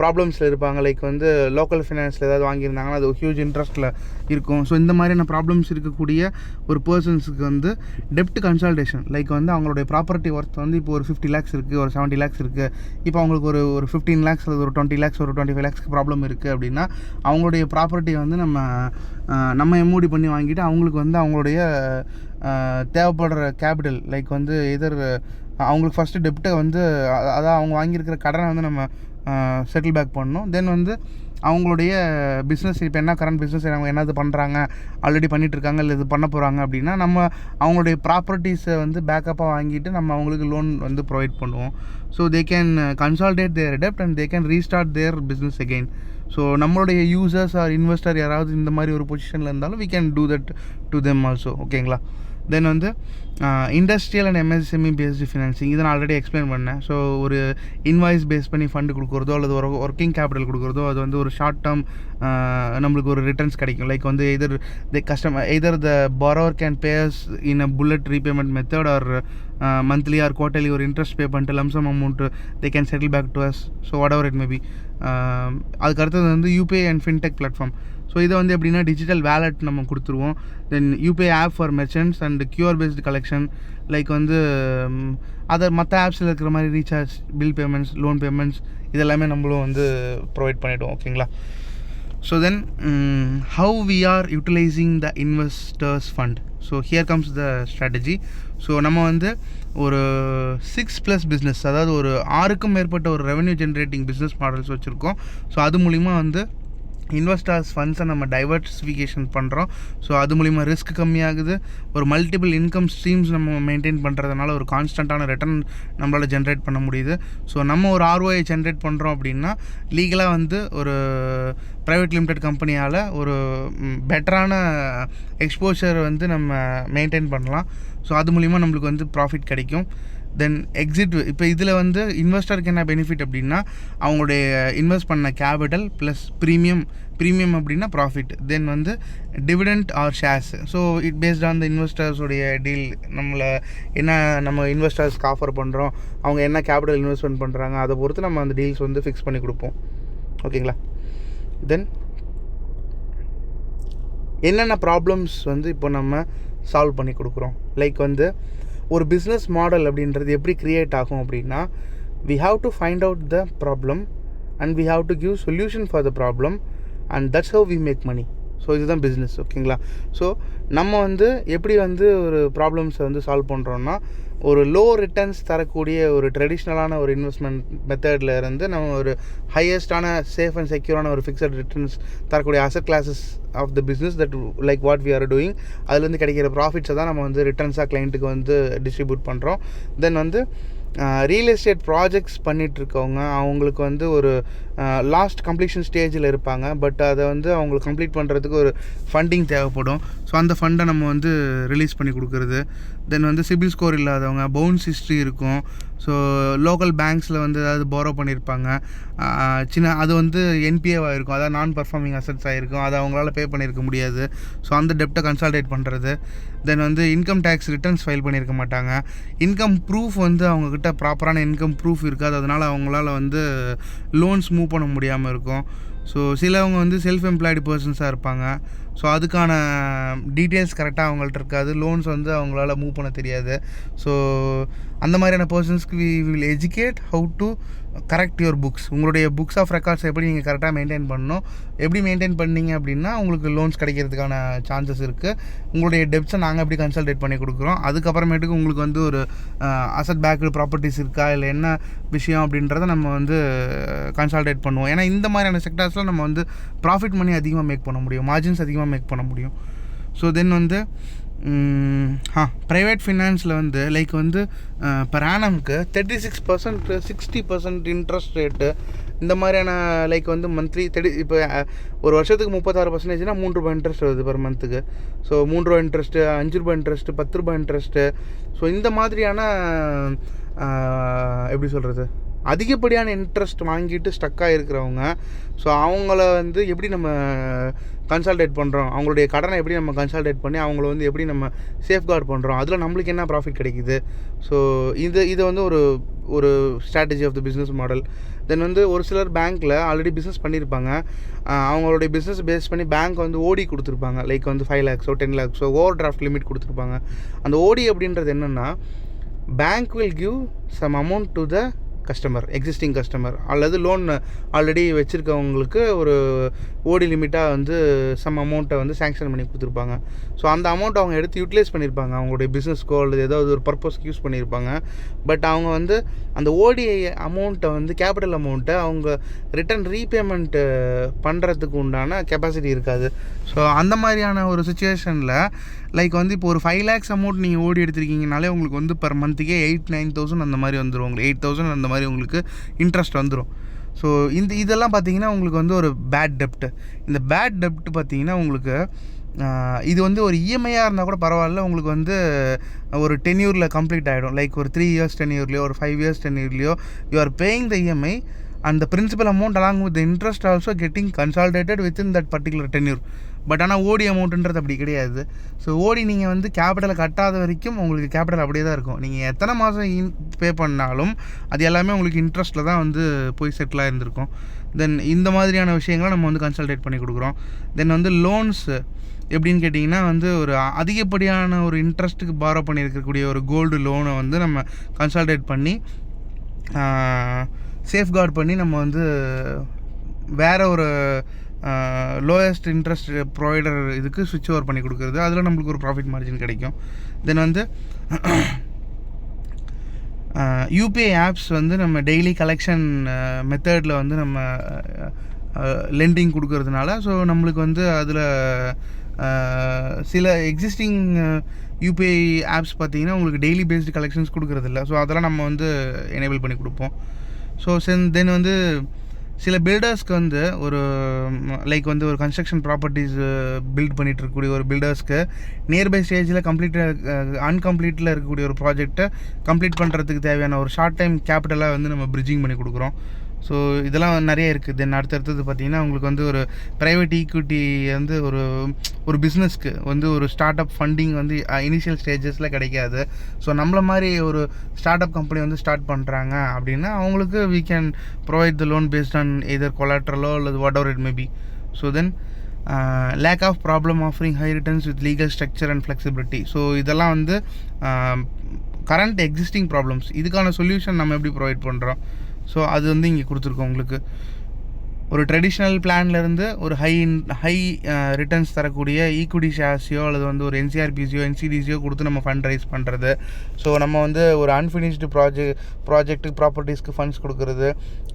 A: ப்ராப்ளம்ஸில் இருப்பாங்க. லைக் வந்து லோக்கல் ஃபினான்ஸில் ஏதாவது வாங்கியிருந்தாங்கன்னா அது ஹியூஜ் இன்ட்ரெஸ்ட்டில் இருக்கும். ஸோ இந்த மாதிரியான ப்ராப்ளம்ஸ் இருக்கக்கூடிய ஒரு பர்சன்ஸுக்கு வந்து டெப்ட் கன்சால்டேஷன், லைக் வந்து அவங்களுடைய ப்ராப்பர்ட்டி ஒர்த் வந்து இப்போ ஒரு 50 lakhs இருக்குது, ஒரு 70 lakhs இருக்குது. இப்போ அவங்களுக்கு ஒரு 15 lakhs அல்லது ஒரு 20 lakhs ஒரு 25 lakhsக்கு ப்ராப்ளம் இருக்குது அப்படின்னா அவங்களுடைய ப்ராப்பர்ட்டியை வந்து நம்ம எம்ஓடி பண்ணி வாங்கிட்டு அவங்களுக்கு வந்து அவங்களுடைய தேவைப்படுற கேபிட்டல், லைக் வந்து எதர் அவங்களுக்கு ஃபஸ்ட்டு டெப்ட்டை வந்து அதான் அவங்க வாங்கியிருக்கிற கடனை வந்து நம்ம செட்டில் பேக் பண்ணணும். தென் வந்து அவங்களுடைய பிஸ்னஸ், இப்போ என்ன கரண்ட் பிஸ்னஸ் அவங்க என்னது பண்ணுறாங்க, ஆல்ரெடி பண்ணிகிட்ருக்காங்க இல்லை இது பண்ண போகிறாங்க அப்படின்னா நம்ம அவங்களுடைய ப்ராப்பர்ட்டிஸை வந்து பேக்கப்பாக வாங்கிட்டு நம்ம அவங்களுக்கு லோன் வந்து ப்ரொவைட் பண்ணுவோம். So they can consolidate their டெப்ட் and they can restart their business again. So நம்மளுடைய யூசர்ஸ் ஆர் இன்வெஸ்டர் யாராவது இந்த மாதிரி ஒரு பொசிஷனில் இருந்தாலும் we can do that to them also, ஓகேங்களா? தென் வந்து industrial and MSME based financing, இதை நான் ஆல்ரெடி எக்ஸ்பிளைன் பண்ணேன். ஸோ ஒரு இன்வாய்ஸ் பேஸ் பண்ணி ஃபண்டு கொடுக்குறதோ அல்லது ஒரு ஒர்க்கிங் கேபிட்டல் கொடுக்குறதோ அது வந்து ஒரு ஷார்ட் டேர்ம் நம்மளுக்கு ஒரு ரிட்டர்ன்ஸ் கிடைக்கும். லைக் வந்து either the borrower can pays in a bullet repayment method or monthly or quarterly ஒரு இன்ட்ரெஸ்ட் பே பண்ணிட்டு lump sum amount they can settle back to us. So whatever it may be. அதுக்கு அடுத்தது வந்து UPI and fintech platform. So இதை வந்து எப்படின்னா டிஜிட்டல் வேலட் நம்ம கொடுத்துருவோம். Then UPI app for merchants and QR based collection, like வந்து அதர் மற்ற ஆப்ஸில் இருக்கிற மாதிரி recharge, bill payments, loan payments, இதெல்லாமே நம்மளும் வந்து ப்ரொவைட் பண்ணிவிடுவோம், ஓகேங்களா? So then how we are utilising the investors fund. So here comes the strategy. So நம்ம வந்து ஒரு 6+ பிஸ்னஸ், அதாவது ஒரு 6க்கும் மேற்பட்ட ஒரு ரெவன்யூ ஜென்ரேட்டிங் பிஸ்னஸ் மாடல்ஸ் வச்சுருக்கோம். ஸோ அது மூலிமா வந்து இன்வெஸ்டர்ஸ் ஃபண்ட்ஸை நம்ம டைவர்சிஃபிகேஷன் பண்ணுறோம். ஸோ அது மூலிமா ரிஸ்க் கம்மியாகுது. ஒரு மல்டிபிள் இன்கம் ஸ்ட்ரீம்ஸ் நம்ம மெயின்டைன் பண்ணுறதுனால ஒரு கான்ஸ்டண்ட்டான ரிட்டர்ன் நம்மளால் ஜென்ரேட் பண்ண முடியுது. ஸோ நம்ம ஒரு ROI ஜென்ரேட் பண்ணுறோம் அப்படின்னா லீகலாக வந்து ஒரு ப்ரைவேட் லிமிடெட் கம்பெனியால் ஒரு பெட்டரான எக்ஸ்போஷர் வந்து நம்ம மெயின்டைன் பண்ணலாம். ஸோ அது மூலிமா நம்மளுக்கு வந்து ப்ராஃபிட் கிடைக்கும். தென் எக்ஸிட். இப்போ இதில் வந்து இன்வெஸ்டருக்கு என்ன பெனிஃபிட் அப்படின்னா அவங்களுடைய இன்வெஸ்ட் பண்ண கேபிட்டல் ப்ளஸ் ப்ரீமியம் அப்படின்னா ப்ராஃபிட். தென் வந்து dividend or shares. So it based on the இன்வெஸ்டர்ஸுடைய டீல். நம்ம இன்வெஸ்டர்ஸ்க்கு ஆஃபர் பண்ணுறோம், அவங்க என்ன கேபிட்டல் இன்வெஸ்ட்மெண்ட் பண்ணுறாங்க, அதை பொறுத்து நம்ம அந்த டீல்ஸ் வந்து ஃபிக்ஸ் பண்ணி கொடுப்போம். ஓகேங்களா? தென் என்னென்ன ப்ராப்ளம்ஸ் வந்து இப்போ நம்ம சால்வ் பண்ணி கொடுக்குறோம். லைக் வந்து ஒரு பிஸ்னஸ் மாடல் அப்படின்றது எப்படி க்ரியேட் ஆகும் அப்படின்னா we have to find out the problem and we have to give solution for the problem and that's how we make money. So இதுதான் பிஸ்னஸ். ஓகேங்களா? ஸோ நம்ம வந்து எப்படி வந்து ஒரு ப்ராப்ளம்ஸை வந்து சால்வ் பண்ணுறோன்னா ஒரு லோ ரிட்டர்ன்ஸ் தரக்கூடிய ஒரு ட்ரெடிஷ்னலான ஒரு இன்வெஸ்ட்மெண்ட் மெத்தடில் இருந்து நம்ம ஒரு ஹையஸ்டான சேஃப் அண்ட் செக்யூரான ஒரு ஃபிக்ஸட் ரிட்டர்ன்ஸ் தரக்கூடிய asset classes of the business that like what we are doing, அதுலேருந்து கிடைக்கிற ப்ராஃபிட்ஸை தான் நம்ம வந்து ரிட்டர்ன்ஸாக கிளைண்ட்டுக்கு வந்து டிஸ்ட்ரிபியூட் பண்ணுறோம். தென் வந்து ரியல் எஸ்டேட் ப்ராஜெக்ட்ஸ் பண்ணிகிட்ருக்கவங்க அவங்களுக்கு வந்து ஒரு லாஸ்ட் கம்ப்ளீஷன் ஸ்டேஜில் இருப்பாங்க. பட் அதை வந்து அவங்களுக்கு கம்ப்ளீட் பண்ணுறதுக்கு ஒரு ஃபண்டிங் தேவைப்படும். ஸோ அந்த ஃபண்டை நம்ம வந்து ரிலீஸ் பண்ணி கொடுக்குறது. தென் வந்து சிபில் ஸ்கோர் இல்லாதவங்க, பவுன்ஸ் ஹிஸ்ட்ரி இருக்கும். ஸோ லோக்கல் பேங்க்ஸில் வந்து ஏதாவது போரோ பண்ணியிருப்பாங்க, அது வந்து என்பிஏவாக இருக்கும், அதாவது நான் பர்ஃபார்மிங் அசட்ஸ் ஆகிருக்கும், அதை அவங்களால பே பண்ணியிருக்க முடியாது. ஸோ அந்த டெப்ட்டை கன்சால்டேட் பண்ணுறது. தென் வந்து இன்கம் டேக்ஸ் ரிட்டர்ன்ஸ் ஃபைல் பண்ணியிருக்க மாட்டாங்க. இன்கம் ப்ரூஃப் வந்து அவங்கக்கிட்ட ப்ராப்பரான இன்கம் ப்ரூஃப் இருக்காது, அதனால் அவங்களால வந்து லோன்ஸ் மூவ் பண்ண முடியாமல் இருக்கும். ஸோ சிலவங்க வந்து செல்ஃப் எம்ப்ளாய்டு பர்சன்ஸாக இருப்பாங்க. ஸோ அதுக்கான டீட்டெயில்ஸ் கரெக்டாக அவங்கள்ட்ட இருக்காது, லோன்ஸ் வந்து அவங்களால மூவ் பண்ண தெரியாது. ஸோ அந்த மாதிரியான பர்சன்ஸ்க்கு we will educate how to correct your books. உங்களுடைய புக்ஸ் ஆஃப் ரெக்கார்ட்ஸ் எப்படி நீங்கள் கரெக்டாக மெயின்டைன் பண்ணணும், எப்படி மெயின்டைன் பண்ணீங்க அப்படின்னா உங்களுக்கு லோன்ஸ் கிடைக்கிறதுக்கான சான்சஸ் இருக்குது. உங்களுடைய டெப்ட்ஸை நாங்கள் எப்படி கன்சல்டேட் பண்ணி கொடுக்குறோம். அதுக்கப்புறமேட்டுக்கு உங்களுக்கு வந்து ஒரு அசட் பேக்டு ப்ராப்பர்ட்டிஸ் இருக்கா, இல்லை என்ன விஷயம் அப்படின்றத நம்ம வந்து கன்சல்டேட் பண்ணுவோம். ஏன்னா இந்த மாதிரியான செக்டார்ஸில் நம்ம வந்து ப்ராஃபிட் மணி அதிகமாக மேக் பண்ண முடியும், மார்ஜின்ஸ் அதிகமாக மேக் பண்ண முடியும். ஸோ தென் வந்து ப்ரைவேட் ஃபினான்ஸில் வந்து லைக் வந்து பர் ஆனமுக்கு 36% 60% இன்ட்ரெஸ்ட் ரேட்டு இந்த மாதிரியான லைக் வந்து மந்த்லி இப்போ ஒரு வருஷத்துக்கு 36%னா ₹3 இன்ட்ரெஸ்ட் வருது பர் மந்த்துக்கு. So ₹3 interest, ₹5 interest, ₹10 interest. So இந்த மாதிரியான எப்படி சொல்கிறது, அதிகப்படியான இன்ட்ரெஸ்ட் வாங்கிட்டு ஸ்டக்காக இருக்கிறவங்க, ஸோ அவங்கள வந்து எப்படி நம்ம கன்சல்டேட் பண்ணுறோம், அவங்களுடைய கடனை எப்படி நம்ம கன்சல்டேட் பண்ணி அவங்கள வந்து எப்படி நம்ம சேஃப்கார்ட் பண்ணுறோம், அதில் நம்மளுக்கு என்ன ப்ராஃபிட் கிடைக்குது. ஸோ இது வந்து ஒரு strategy of the business model. Then வந்து ஒரு சிலர் பேங்க்கில் ஆல்ரெடி பிஸ்னஸ் பண்ணியிருப்பாங்க, அவங்களுடைய பிஸ்னஸ் பேஸ் பண்ணி பேங்க் வந்து ஓடி கொடுத்துருப்பாங்க. லைக் வந்து 5 lakhs 10 lakhs overdraft limit கொடுத்துருப்பாங்க. அந்த ஓடி அப்படின்றது என்னென்னா, bank will give some amount to the customer, existing customer, அல்லது லோன் ஆல்ரெடி வச்சுருக்கவங்களுக்கு ஒரு ஓடி லிமிட்டாக வந்து சம் அமௌண்ட்டை வந்து சேங்ஷன் பண்ணி கொடுத்துருப்பாங்க. ஸோ அந்த அமௌண்ட் அவங்க எடுத்து யூட்டிலைஸ் பண்ணியிருப்பாங்க, அவங்களுடைய பிஸ்னஸ்க்கோ அல்லது ஏதாவது ஒரு பர்பஸ்க்கு யூஸ் பண்ணியிருப்பாங்க. பட் அவங்க வந்து அந்த ஓடி அமௌண்ட்டை வந்து கேபிட்டல் அமௌண்ட்டை அவங்க ரிட்டர்ன் ரீபேமெண்ட்டு பண்ணுறதுக்கு உண்டான கெப்பாசிட்டி இருக்காது. ஸோ அந்த மாதிரியான ஒரு சுச்சுவேஷனில் லைக் வந்து இப்போ ஒரு 5 lakhs அமௌண்ட் நீங்கள் ஓடி எடுத்துருக்கீங்கனாலே உங்களுக்கு வந்து பர் மந்த்துக்கே 8,000-9,000 அந்த மாதிரி வந்துடும். உங்களுக்கு 8,000 அந்த மாதிரி உங்களுக்கு இன்ட்ரெஸ்ட் வந்துடும். ஸோ இதெல்லாம் பார்த்தீங்கன்னா உங்களுக்கு வந்து ஒரு பேட் டெப்ட்டு. இந்த பேட் டெப்ட் பார்த்தீங்கன்னா உங்களுக்கு இது வந்து ஒரு இஎம்ஐயாக இருந்தால் கூட பரவாயில்ல, உங்களுக்கு வந்து ஒரு டென்யூரில் கம்ப்ளீட் ஆகிடும். லைக் ஒரு 3 years டென்யூர்லையோ ஒரு 5 years டென்யூர்லையோ you are paying the EMI and the principal amount along with the interest also getting consolidated within that particular tenure. But ஆனால் ஓடி அமௌண்ட்டுன்றது அப்படி கிடையாது. ஸோ ஓடி நீங்கள் வந்து கேபிட்டலை கட்டாத வரைக்கும் உங்களுக்கு கேபிட்டல் அப்படியே தான் இருக்கும். நீங்கள் எத்தனை மாதம் பே பண்ணாலும் அது எல்லாமே உங்களுக்கு இன்ட்ரெஸ்ட்டில் தான் வந்து போய் செட்டில் ஆகிருந்திருக்கும். தென் இந்த மாதிரியான விஷயங்களை நம்ம வந்து கன்சல்டேட் பண்ணி கொடுக்குறோம். தென் வந்து லோன்ஸ் எப்படின்னு கேட்டிங்கன்னா வந்து ஒரு அதிகப்படியான ஒரு இன்ட்ரெஸ்ட்டுக்கு பாரோ பண்ணியிருக்கக்கூடிய ஒரு கோல்டு லோனை வந்து நம்ம கன்சல்டேட் பண்ணி சேஃப்கார்ட் பண்ணி நம்ம வந்து வேறு ஒரு லோயஸ்ட் இன்ட்ரெஸ்ட் ப்ரொவைடர் இதுக்கு ஸ்விட்ச் ஓவர் பண்ணி கொடுக்குறது, அதில் நம்மளுக்கு ஒரு ப்ராஃபிட் மார்ஜின் கிடைக்கும். தென் வந்து யூபிஐ ஆப்ஸ் வந்து நம்ம டெய்லி கலெக்ஷன் மெத்தடில் வந்து நம்ம லெண்டிங் கொடுக்கறதுனால. ஸோ நம்மளுக்கு வந்து அதில் சில எக்ஸிஸ்டிங் யூபிஐ ஆப்ஸ் பார்த்திங்கன்னா உங்களுக்கு டெய்லி பேஸ்டு கலெக்ஷன்ஸ் கொடுக்குறதில்ல. ஸோ அதெல்லாம் நம்ம வந்து எனேபிள் பண்ணி கொடுப்போம். ஸோ தென் வந்து சில பில்டர்ஸ்க்கு வந்து ஒரு லைக் வந்து ஒரு கன்ஸ்ட்ரக்ஷன் ப்ராப்பர்ட்டிஸ் பில்ட் பண்ணிகிட்டு இருக்கக்கூடிய ஒரு பில்டர்ஸ்க்கு நியர்பை ஸ்டேஜில் அன்கம்ப்ளீட்டில் இருக்கக்கூடிய ஒரு ப்ராஜெக்டை கம்ப்ளீட் பண்ணுறதுக்கு தேவையான ஒரு ஷார்ட் டைம் கேபிட்டலாக வந்து நம்ம பிரிட்ஜிங் பண்ணி கொடுக்குறோம். ஸோ இதெல்லாம் நிறைய இருக்குது. தென் அடுத்தடுத்தது பார்த்திங்கன்னா உங்களுக்கு வந்து ஒரு ப்ரைவேட் ஈக்விட்டி வந்து ஒரு பிஸ்னஸ்க்கு வந்து ஒரு ஸ்டார்ட் அப் ஃபண்டிங் வந்து இனிஷியல் ஸ்டேஜஸில் கிடைக்காது. ஸோ நம்மள மாதிரி ஒரு ஸ்டார்ட் அப் கம்பெனி வந்து ஸ்டார்ட் பண்ணுறாங்க அப்படின்னா அவங்களுக்கு we can provide the loan based on either collateral or whatever it may be. So then lack of problem offering high returns with legal structure and flexibility. So இதெல்லாம் வந்து கரண்ட் எக்ஸிஸ்டிங் ப்ராப்ளம்ஸ். இதுக்கான சொல்யூஷன் நம்ம எப்படி ப்ரொவைட் பண்ணுறோம், ஸோ அது வந்து இங்கே கொடுத்துருக்கோம். உங்களுக்கு ஒரு ட்ரெடிஷ்னல் பிளான்லேருந்து ஒரு ஹை ரிட்டர்ன்ஸ் தரக்கூடிய ஈக்விட்டி ஷேர்ஸையோ அல்லது வந்து ஒரு என்சிஆர்பிசியோ என்சிடிசியோ கொடுத்து நம்ம ஃபண்ட் ரைஸ் பண்ணுறது. ஸோ நம்ம வந்து ஒரு அன்ஃபினிஷ்டு ப்ராஜெக்ட்டுக்கு ப்ராப்பர்ட்டிஸ்க்கு ஃபண்ட்ஸ் கொடுக்குறது,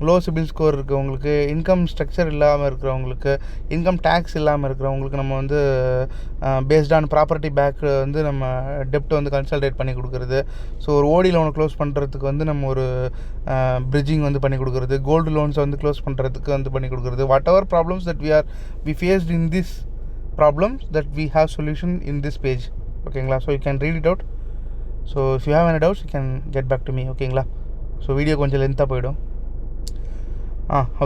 A: லோ சிபில் ஸ்கோர் இருக்கவங்களுக்கு, இன்கம் ஸ்ட்ரக்சர் இல்லாமல் இருக்கிறவங்களுக்கு, இன்கம் டேக்ஸ் இல்லாமல் இருக்கிறவங்களுக்கு நம்ம வந்து பேஸ்ட் ஆன் ப்ராப்பர்ட்டி பேக் வந்து நம்ம டெப்ட் வந்து கன்சல்டேட் பண்ணி கொடுக்குறது. ஸோ ஒரு ஓடி லோனை க்ளோஸ் பண்ணுறதுக்கு வந்து நம்ம ஒரு பிரிட்ஜிங் வந்து பண்ணி கொடுக்குறது, கோல்டு லோன்ஸை வந்து க்ளோஸ் பண்ணுறதுக்கு வந்து பண்ணி கொடுக்குறது. What ever problems that we faced in this problems that we have solution in this page. ஓகேங்களா? So you can read it out. So if you have any doubts you can get back to me. ஓகேங்களா? ஸோ வீடியோ கொஞ்சம் லென்த்தாக போயிடும்.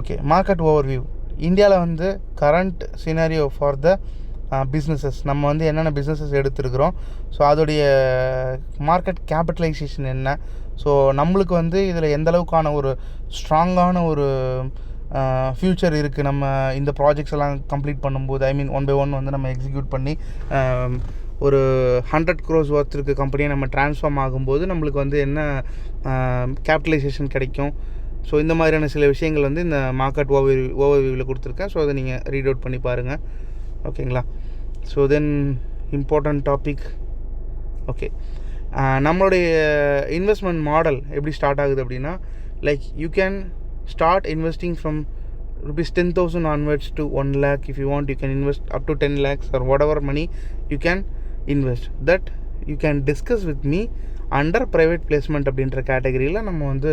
A: Okay, market overview. இந்தியாவில் வந்து current scenario for the businesses, நம்ம வந்து என்னென்ன பிஸ்னஸஸ் எடுத்துருக்குறோம், ஸோ அதோடைய மார்க்கெட் கேபிட்டலைசேஷன் என்ன, ஸோ நம்மளுக்கு வந்து இதில் எந்த அளவுக்கான ஒரு ஸ்ட்ராங்கான ஒரு ஃப்யூச்சர் இருக்குது நம்ம இந்த ப்ராஜெக்ட்ஸ் எல்லாம் கம்ப்ளீட் பண்ணும்போது. ஐ மீன் 1 by 1 வந்து நம்ம எக்ஸிக்யூட் பண்ணி ஒரு 100 crores ஒர்த் இருக்க கம்பெனியை நம்ம ட்ரான்ஸ்ஃபார்ம் ஆகும்போது நம்மளுக்கு வந்து என்ன கேபிட்டலைசேஷன் கிடைக்கும். ஸோ இந்த மாதிரியான சில விஷயங்கள் வந்து இந்த மார்க்கெட் ஓவர்வியூவில் கொடுத்துருக்கேன். ஸோ அதை நீங்கள் ரீட் அவுட் பண்ணி பாருங்கள். ஓகேங்களா? ஸோ தென் இம்பார்ட்டண்ட் டாபிக். ஓகே, நம்மளுடைய இன்வெஸ்ட்மெண்ட் மாடல் எப்படி ஸ்டார்ட் ஆகுது அப்படின்னா, like you can start investing from rupees 10,000 onwards to 1 lakh. If you want, you can invest up to 10 lakhs or whatever money you can invest. That you can discuss with me under private placement அப்படின்ற கேட்டகரியில் நம்ம வந்து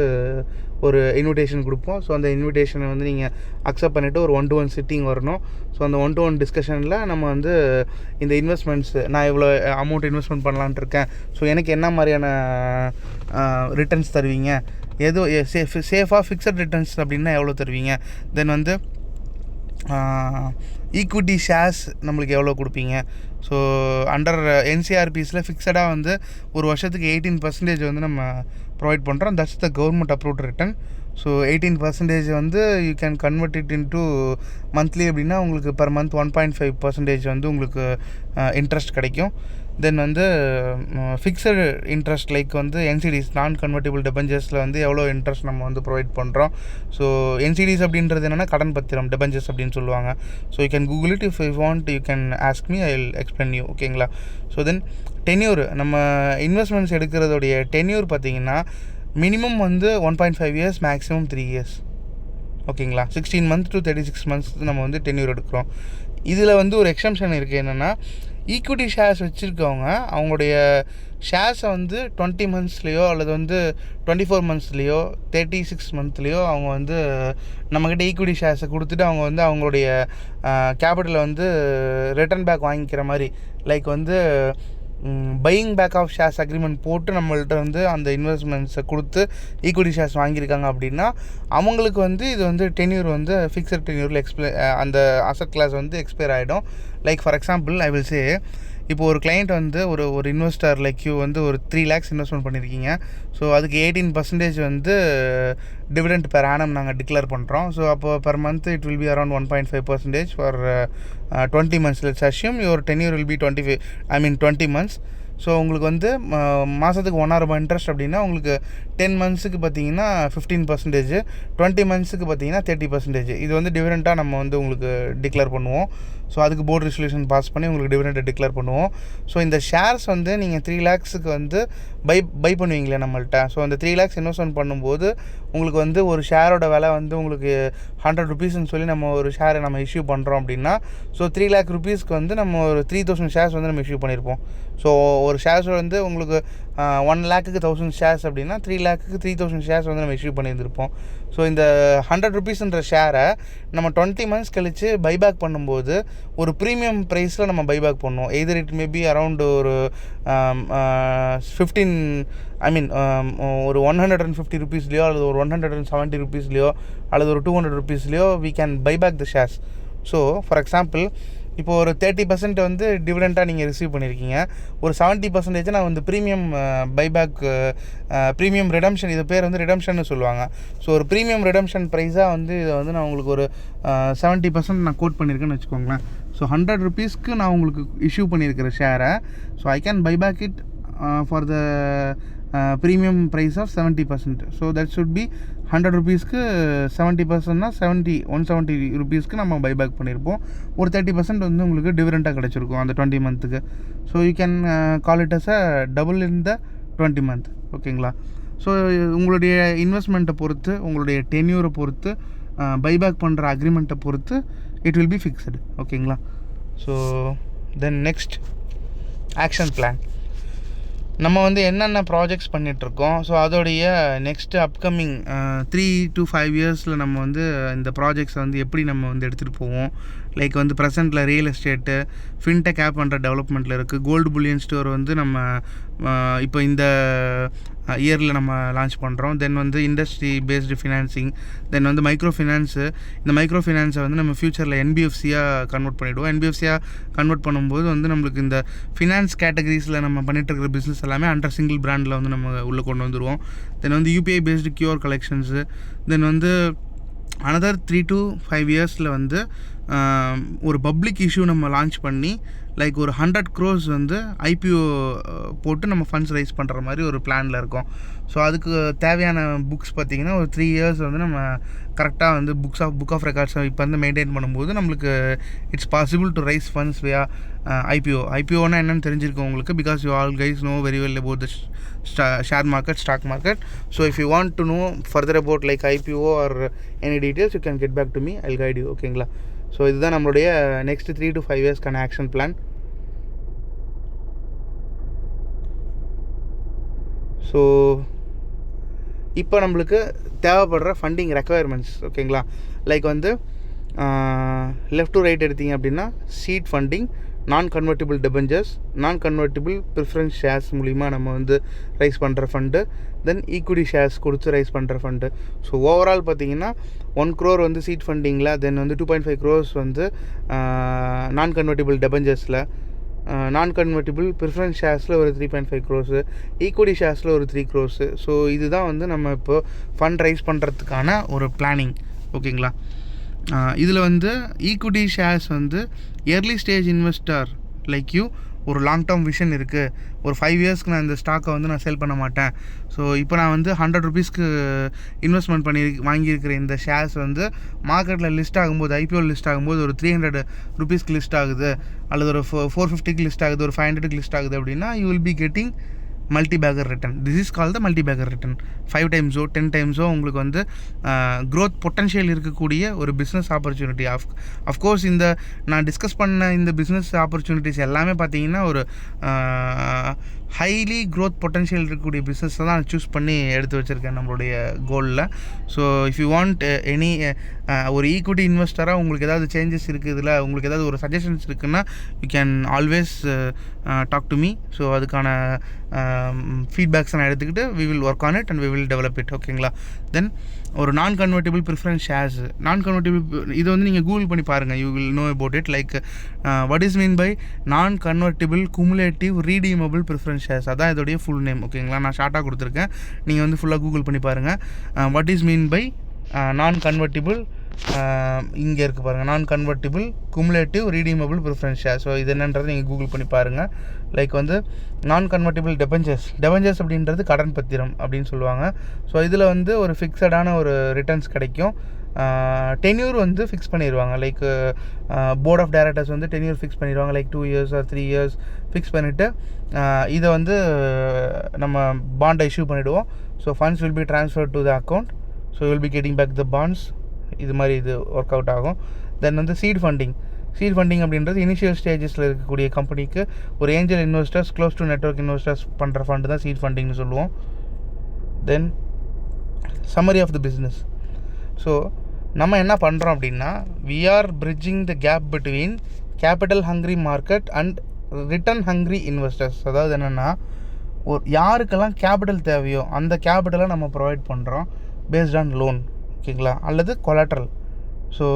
A: ஒரு இன்விடேஷன் கொடுப்போம். ஸோ அந்த இன்விடேஷனை வந்து நீங்கள் அக்செப்ட் பண்ணிவிட்டு ஒரு 1-to-1 சிட்டிங் வரணும். ஸோ அந்த 1-to-1 டிஸ்கஷனில் நம்ம வந்து இந்த இன்வெஸ்ட்மெண்ட்ஸ் நான் இவ்வளோ அமௌண்ட் இன்வெஸ்ட்மெண்ட் பண்ணலான்ட்டு இருக்கேன், ஸோ எனக்கு என்ன மாதிரியான ரிட்டர்ன்ஸ் தருவீங்க, ஏதோ சேஃபாக ஃபிக்ஸட் ரிட்டர்ன்ஸ் அப்படின்னா எவ்வளோ தருவீங்க, தென் வந்து ஈக்விட்டி ஷேர்ஸ் நம்மளுக்கு எவ்வளோ கொடுப்பீங்க. ஸோ அண்டர் என்சிஆர்பிஸில் ஃபிக்ஸடாக வந்து ஒரு வருஷத்துக்கு 18% வந்து நம்ம ப்ரொவைட் பண்ணுறோம். That's the government approved return. So 18% வந்து you can convert it into monthly அப்படின்னா உங்களுக்கு பர் மந்த் 1.5% வந்து உங்களுக்கு இன்ட்ரெஸ்ட் கிடைக்கும். தென் வந்து ஃபிக்ஸடு இன்ட்ரெஸ்ட் லைக் வந்து என்சிடிஸ் நான் கன்வெர்ட்டிபிள் டெபஞ்சர்ஸில் வந்து எவ்வளோ இன்ட்ரெஸ்ட் நம்ம வந்து ப்ரொவைட் பண்ணுறோம். ஸோ என்சிடிஸ் அப்படின்றது என்னென்னா கடன் பத்திரம், டெபஞ்சர்ஸ் அப்படின்னு சொல்லுவாங்க. So you can Google it. If you want you can ask me, I will explain you. ஓகேங்களா? ஸோ தென் டென்யூர், நம்ம இன்வெஸ்ட்மெண்ட்ஸ் எடுக்கிறதோடைய டென்யூர் பார்த்திங்கன்னா மினிமம் வந்து 1.5 years, மேக்ஸிமம் 3 years. ஓகேங்களா? 16 months to 36 months நம்ம வந்து டென்யூர் எடுக்கிறோம். இதில் வந்து ஒரு எக்ஸம்ஷன் இருக்குது. என்னென்னா ஈக்விட்டி ஷேர்ஸ் வச்சுருக்கவங்க அவங்களுடைய ஷேர்ஸை வந்து 20 monthsலேயோ அல்லது வந்து 24 monthsலேயோ 36 monthsலேயோ அவங்க வந்து நம்மக்கிட்ட ஈக்விட்டி ஷேர்ஸை கொடுத்துட்டு அவங்க வந்து அவங்களுடைய கேபிட்டலை வந்து ரிட்டர்ன் பேக் வாங்கிக்கிற மாதிரி, லைக் வந்து buying back of shares agreement போட்டு நம்மள்ட்ட வந்து அந்த இன்வெஸ்ட்மெண்ட்ஸை கொடுத்து ஈக்விட்டி ஷேர்ஸ் வாங்கியிருக்காங்க அப்படின்னா அவங்களுக்கு வந்து இது வந்து டென்யூர் வந்து ஃபிக்ஸட் டென்யூரில் அந்த அசட் கிளாஸ் வந்து எக்ஸ்பயர் ஆகிடும். Like for example I will say, இப்போ ஒரு கிளைண்ட் வந்து ஒரு இன்வெஸ்டர் லைக் யூ வந்து ஒரு 3 lakhs இன்வெஸ்ட்மெண்ட் பண்ணியிருக்கீங்க. ஸோ அதுக்கு 18% வந்து டிவிடெண்ட் பெர் ஆனம் நாங்கள் டிக்ளேர் பண்ணுறோம். ஸோ அப்போ per month it will be around 1.5% for 20 months. Let's assume your tenure will be 20 months. So உங்களுக்கு வந்து மாதத்துக்கு 1,000 ரூபாய் இன்ட்ரெஸ்ட் அப்படின்னா உங்களுக்கு 10 மந்த்ஸுக்கு பார்த்தீங்கன்னா 15%, 20 மந்த்ஸுக்கு பார்த்தீங்கன்னா 30%. இது வந்து டிவிடெண்ட்டாக நம்ம வந்து உங்களுக்கு டிக்ளேர் பண்ணுவோம். ஸோ அதுக்கு போர்டு ரெசல்யூஷன் பாஸ் பண்ணி உங்களுக்கு டிவிடெண்ட்டை டிக்ளேர் பண்ணுவோம். ஸோ இந்த ஷேர்ஸ் வந்து நீங்கள் 3 lakhsக்கு வந்து பை பண்ணுவீங்களே நம்மள்ட்ட. ஸோ அந்த 3 lakhs இன்வெஸ்ட்மெண்ட் பண்ணும்போது உங்களுக்கு வந்து ஒரு ஷேரோட விலை வந்து உங்களுக்கு 100 rupeesன்னு சொல்லி நம்ம ஒரு ஷேரை நம்ம இஷ்யூ பண்ணுறோம் அப்படின்னா, ஸோ 3 lakh rupeesக்கு வந்து நம்ம ஒரு 3,000 ஷேர்ஸ் வந்து நம்ம இஷ்யூ பண்ணியிருப்போம். ஸோ ஒரு ஷேர்ஸ் வந்து உங்களுக்கு 1 lakhக்கு 1,000 ஷேர்ஸ் அப்படின்னா 3 lakhக்கு 3,000 ஷேர்ஸ் வந்து நம்ம இஷ்யூ பண்ணியிருந்திருப்போம். ஸோ இந்த 100 rupeesன்ற ஷேரை நம்ம 20 months கழித்து பைபேக் பண்ணும்போது ஒரு ப்ரீமியம் ப்ரைஸில் நம்ம பைபேக் பண்ணுவோம். எய்தர் இட் மேபி அரவுண்ட் ஒரு 15 ஒரு 150 rupeesலையோ அல்லது ஒரு 170 rupeesலையோ அல்லது ஒரு 200 rupeesலையோ we can buy back the shares. So for example இப்போ ஒரு 30% வந்து டிவிடெண்ட்டாக நீங்கள் ரிசீவ் பண்ணியிருக்கீங்க, ஒரு 70% நான் வந்து ப்ரீமியம் பைபேக் ப்ரீமியம் ரிடம்ஷன், இது பேர் வந்து ரிடம்ஷன்னு சொல்லுவாங்க. ஸோ ஒரு ப்ரீமியம் ரிடம்ஷன் ப்ரைஸாக வந்து இதை வந்து நான் உங்களுக்கு ஒரு 70% நான் கோட் பண்ணியிருக்கேன்னு வச்சுக்கோங்களேன். ஸோ 100 rupeesக்கு நான் உங்களுக்கு இஷ்யூ பண்ணியிருக்கிற ஷேரை, so I can buyback it for the premium price of 70%. So that should be 100 rupeesக்கு 70%னா 170 rupeesக்கு நம்ம பைபேக் பண்ணியிருப்போம். ஒரு 30% வந்து உங்களுக்கு டிவிடெண்ட்டாக கிடச்சிருக்கும் அந்த 20 monthக்கு. So you can call it as a double in the 20 month. ஓகேங்களா? ஸோ உங்களுடைய இன்வெஸ்ட்மெண்ட்டை பொறுத்து, உங்களுடைய டென்யூரை பொறுத்து, பைபேக் பண்ணுற அக்ரிமெண்ட்டை பொறுத்து இட் வில் பி ஃபிக்ஸ்டு. ஓகேங்களா? So then next action plan. நம்ம வந்து என்னென்ன ப்ராஜெக்ட்ஸ் பண்ணிகிட்ருக்கோம், ஸோ அதோடைய நெக்ஸ்ட்டு அப்கமிங் 3 to 5 yearsல நம்ம வந்து இந்த ப்ராஜெக்ட்ஸை வந்து எப்படி நம்ம வந்து எடுத்துகிட்டு போவோம். லைக் வந்து ப்ரெசென்ட்டில் ரியல் எஸ்டேட்டு, ஃபின்டெக் ஆப் பண்ணுற டெவலப்மெண்ட்டில் இருக்குது. கோல்டு புல்லியன் ஸ்டோர் வந்து நம்ம இப்போ இந்த இயரில் நம்ம லான்ச் பண்ணுறோம். தென் வந்து இண்டஸ்ட்ரி பேஸ்டு ஃபினான்சிங், தென் வந்து மைக்ரோ ஃபினான்ஸு. இந்த மைக்ரோ ஃபினான்ஸை வந்து நம்ம ஃப்யூச்சரில் என்பிஎஃப்சியாக கன்வெர்ட் பண்ணிவிடுவோம். என்பிஎஃப்சியாக கன்வெர்ட் பண்ணும்போது வந்து நம்மளுக்கு இந்த ஃபினான்ஸ் கேட்டகரிஸில் நம்ம பண்ணிகிட்டு இருக்கிற பிஸ்னஸ் எல்லாமே அண்டர் சிங்கிள் பிராண்டில் வந்து நம்ம உள்ளே கொண்டு வந்துடுவோம். தென் வந்து யூபிஐ பேஸ்டு கியூஆர் கலெக்ஷன்ஸு. தென் வந்து another 3 to 5 yearsல வந்து ஒரு பப்ளிக் இஷ்யூ நம்ம லான்ச் பண்ணி லைக் ஒரு 100 crores வந்து ஐபிஓ போட்டு நம்ம ஃபண்ட்ஸ் ரைஸ் பண்ணுற மாதிரி ஒரு பிளானில் இருக்கோம். ஸோ அதுக்கு தேவையான புக்ஸ் பார்த்திங்கன்னா ஒரு 3 years வந்து நம்ம கரெக்டாக வந்து புக் ஆஃப் ரெக்கார்ட்ஸை இப்போ வந்து மெயின்டைன் பண்ணும்போது நம்மளுக்கு it's possible to raise funds via ஐபிஓனா என்னென்னு தெரிஞ்சிருக்கும் உங்களுக்கு, because you all guys know very well about the share market, stock market. So if you want to know further about like IPO or any details you can get back to me, I guide you. ஓகேங்களா? ஸோ இதுதான் நம்மளுடைய நெக்ஸ்ட் 3 to 5 yearsக்கான ஆக்ஷன் பிளான். ஸோ இப்போ நம்மளுக்கு தேவைப்படுற ஃபண்டிங் ரெக்குயர்மெண்ட்ஸ். ஓகேங்களா? லைக் வந்து லெஃப்ட் டு ரைட் எடுத்திங்க அப்படின்னா சீட் ஃபண்டிங், நான் கன்வெர்ட்டிபிள் டெபெஞ்சர்ஸ், நான் கன்வெர்ட்டிபிள் ப்ரிஃபரன்ஸ் ஷேர்ஸ் மூலிமா நம்ம வந்து ரைஸ் பண்ணுற ஃபண்டு, தென் ஈக்விட்டி ஷேர்ஸ் கொடுத்து ரைஸ் பண்ணுற ஃபண்டு. ஸோ ஓவரால் பார்த்தீங்கன்னா 1 crore வந்து சீட் ஃபண்டிங்கில், தென் வந்து 2.5 crores வந்து நான் கன்வெர்ட்டிபிள் டெபெஞ்சர்ஸில், நான் கன்வெர்ட்டிபிள் ப்ரிஃபரன்ஸ் ஷேர்ஸில் ஒரு 3.5 crores, ஈக்விட்டி ஷேர்ஸில் ஒரு 3 crores. ஸோ இதுதான் வந்து நம்ம இப்போ ஃபண்ட் ரைஸ் பண்ணுறதுக்கான ஒரு பிளானிங். ஓகேங்களா? இதில் வந்து ஈக்விட்டி ஷேர்ஸ் வந்து early stage investor like you ஒரு லாங் டேர்ம் விஷன் இருக்குது, ஒரு 5 yearsக்கு நான் இந்த ஸ்டாக்கை வந்து நான் சேல் பண்ண மாட்டேன். ஸோ இப்போ நான் வந்து 100 rupeesக்கு இன்வெஸ்ட்மெண்ட் வாங்கியிருக்கிற இந்த ஷேர்ஸ் வந்து மார்க்கெட்டில் லிஸ்ட் ஆகும்போது, ஐபிஓ லிஸ்ட் ஆகும்போது ஒரு 300 rupeesக்கு லிஸ்ட் ஆகுது, அல்லது ஒரு 450க்கு லிஸ்ட் ஆகுது, ஒரு 500க்கு லிஸ்ட் ஆகுது அப்படின்னா you will be getting multibagger return. This is call the multibagger return. 5 times 10 times உங்களுக்கு வந்து க்ரோத் பொட்டன்ஷியல் இருக்கக்கூடிய ஒரு பிஸ்னஸ் ஆப்பர்ச்சுனிட்டி. அஃப்கோர்ஸ் இந்த நான் டிஸ்கஸ் பண்ண இந்த பிஸ்னஸ் ஆப்பர்ச்சுனிட்டிஸ் எல்லாமே பார்த்தீங்கன்னா ஒரு ஹைலி க்ரோத் பொட்டன்ஷியல் இருக்கக்கூடிய பிஸ்னஸை தான் சூஸ் பண்ணி எடுத்து வச்சுருக்கேன் நம்மளுடைய கோலில். So if you want any ஒரு ஈக்விட்டி இன்வெஸ்டராக உங்களுக்கு ஏதாவது சேஞ்சஸ் இருக்குது, இதில் உங்களுக்கு ஏதாவது ஒரு சஜஷன்ஸ் இருக்குன்னா you can always talk to me. So அதுக்கான ஃபீட்பேக்ஸை நான் எடுத்துக்கிட்டு we will work on it and we will develop it. ஓகேங்களா? தென் ஒரு non convertible preference shares, non convertible இது வந்து நீங்கள் கூகுள் பண்ணி பாருங்கள், you will know about it. Like what is mean by non convertible cumulative redeemable preference shares, அதான் இதோடைய ஃபுல் நேம். ஓகேங்களா? நான் ஷார்ட்டாக கொடுத்துருக்கேன், நீங்கள் வந்து ஃபுல்லாக கூகுள் பண்ணி பாருங்கள். What is mean by non convertible இங்கே இருக்குது பாருங்கள், non convertible cumulative redeemable preference share. So இது என்னன்றது நீங்கள் கூகுள் பண்ணி பாருங்கள். லைக் வந்து நான் கன்வெர்ட்டிபிள் டெபெஞ்சர்ஸ் அப்படின்றது கடன் பத்திரம் அப்படின்னு சொல்லுவாங்க. ஸோ இதில் வந்து ஒரு ஃபிக்ஸடான ஒரு ரிட்டர்ன்ஸ் கிடைக்கும். டென்யூர் வந்து ஃபிக்ஸ் பண்ணிடுவாங்க. லைக் போர்ட் ஆஃப் டைரக்டர்ஸ் வந்து டென்யூர் ஃபிக்ஸ் பண்ணிடுவாங்க. Like 2 years or 3 years fix பண்ணிவிட்டு இதை வந்து நம்ம பாண்டை இஷ்யூ பண்ணிவிடுவோம். So funds will be transfer to the account. So will be getting back the bonds. இது மாதிரி இது ஒர்க் அவுட் ஆகும். தென் வந்து சீட் ஃபண்டிங் அப்படின்றது இனிஷியல் ஸ்டேஜஸில் இருக்கக்கூடிய கம்பெனிக்கு ஒரு angel investors close to network investors பண்ணுற ஃபண்டு தான் சீட் ஃபண்டிங்னு சொல்லுவோம். தென் summary of the business. So நம்ம என்ன பண்ணுறோம் அப்படின்னா, we are bridging the gap between capital hungry market and return hungry investors. அதாவது என்னென்னா, ஒரு யாருக்கெல்லாம் கேபிட்டல் தேவையோ அந்த கேபிட்டலை நம்ம ப்ரொவைட் பண்ணுறோம் பேஸ்ட் ஆன் லோன், ஓகேங்களா, அல்லது கொலாட்ரல். ஸோ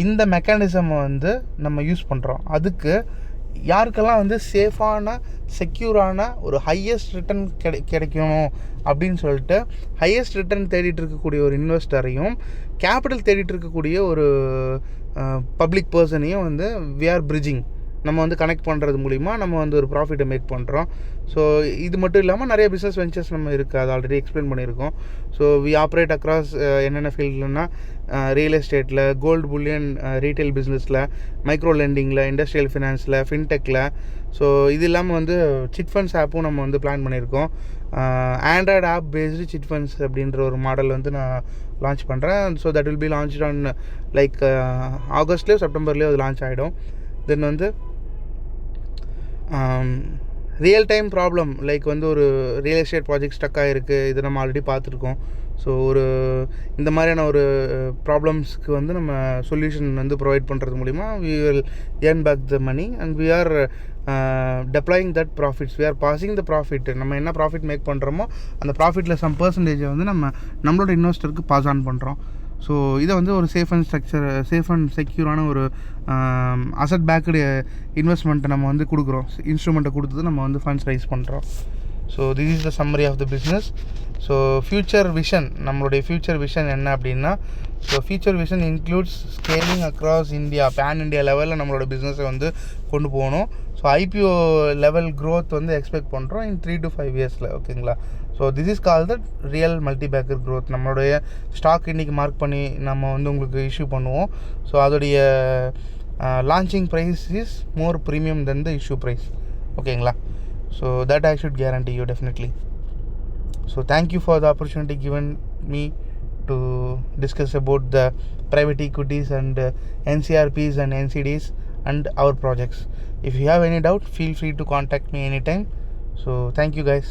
A: இந்த மெக்கானிசமை வந்து நம்ம யூஸ் பண்ணுறோம். அதுக்கு யாருக்கெல்லாம் வந்து சேஃபான செக்யூரான ஒரு ஹையஸ்ட் ரிட்டர்ன் கிடைக்கணும் அப்படின்னு சொல்லிட்டு ஹையஸ்ட் ரிட்டர்ன் தேடிட்டு இருக்கக்கூடிய ஒரு இன்வெஸ்டரையும் கேபிட்டல் தேடிட்டு இருக்கக்கூடிய ஒரு பப்ளிக் பர்சனையும் வந்து வி ஆர் பிரிட்ஜிங். நம்ம வந்து கனெக்ட் பண்ணுறது மூலிமா நம்ம வந்து ஒரு ப்ராஃபிட்டை மேக் பண்ணுறோம். ஸோ இது மட்டும் இல்லாமல் நிறைய பிஸ்னஸ் வெஞ்சர்ஸ் நம்ம இருக்குது, அது ஆல்ரெடி எக்ஸ்பிளைன் பண்ணியிருக்கோம். ஸோ வி ஆப்ரேட் அக்ராஸ் என்னென்ன ஃபீல்டுனா, ரியல் எஸ்டேட்டில், கோல்டு புல்லியன் ரீட்டைல் பிஸ்னஸில், மைக்ரோ லெண்டிங்கில், இண்டஸ்ட்ரியல் ஃபினான்ஸில், ஃபின்டெக்கில். ஸோ இது இல்லாமல் வந்து சிட் ஃபண்ட்ஸ் ஆப்பும் நம்ம வந்து பிளான் பண்ணியிருக்கோம். Android app based chit funds அப்படின்ற ஒரு மாடல் வந்து நான் லான்ச் பண்ணுறேன். So that will be launch on like ஆகஸ்ட்லேயோ செப்டம்பர்லேயோ அது லான்ச் ஆகிடும். தென் வந்து ரியல் டைம் ப்ராப்ளம், லைக் வந்து ஒரு ரியல் எஸ்டேட் ப்ராஜெக்ட் ஸ்டக் ஆகிருக்கு, இது நம்ம ஆல்ரெடி பார்த்துருக்கோம். ஸோ ஒரு இந்த மாதிரியான ஒரு ப்ராப்ளம்ஸ்க்கு வந்து நம்ம சொல்யூஷன் வந்து ப்ரொவைட் பண்ணுறது மூலிமா we will earn back the money and we are deploying that profits. We are passing the profit. நம்ம என்ன ப்ராஃபிட் மேக் பண்ணுறோமோ அந்த ப்ராஃபிட்டில் சம் பர்சன்டேஜை வந்து நம்மளோட இன்வெஸ்டருக்கு பாஸ் ஆன் பண்ணுறோம். ஸோ இதை வந்து ஒரு சேஃப் அண்ட் செக்யூரான ஒரு அசட் பேக்டு இன்வெஸ்ட்மெண்ட்டை நம்ம வந்து கொடுக்குறோம். இன்ஸ்ட்ருமெண்ட்டை கொடுத்து நம்ம வந்து ஃபண்ட்ஸ் ரைஸ் பண்ணுறோம். So this is the summary of the business. So future vision, நம்மளுடைய ஃப்யூச்சர் விஷன் என்ன அப்படின்னா, so future vision includes scaling across India, pan India லெவலில் நம்மளோட பிஸ்னஸை வந்து கொண்டு போகணும். ஸோ ஐபிஓ லெவல் க்ரோத் வந்து எக்ஸ்பெக்ட் பண்ணுறோம் இன் 3 to 5 years, ஓகேங்களா. So this is call the real multibagger growth. நம்மளுடைய ஸ்டாக் இன்றைக்கி மார்க் பண்ணி நம்ம வந்து உங்களுக்கு இஷ்யூ பண்ணுவோம். ஸோ அதோடைய launching price is more premium then the issue price, ஓகேங்களா. So that I should guarantee you definitely. So thank you for the opportunity given me to discuss about the private equities and NCRPs and NCDs and our projects. If you have any doubt, feel free to contact me anytime. So thank you guys.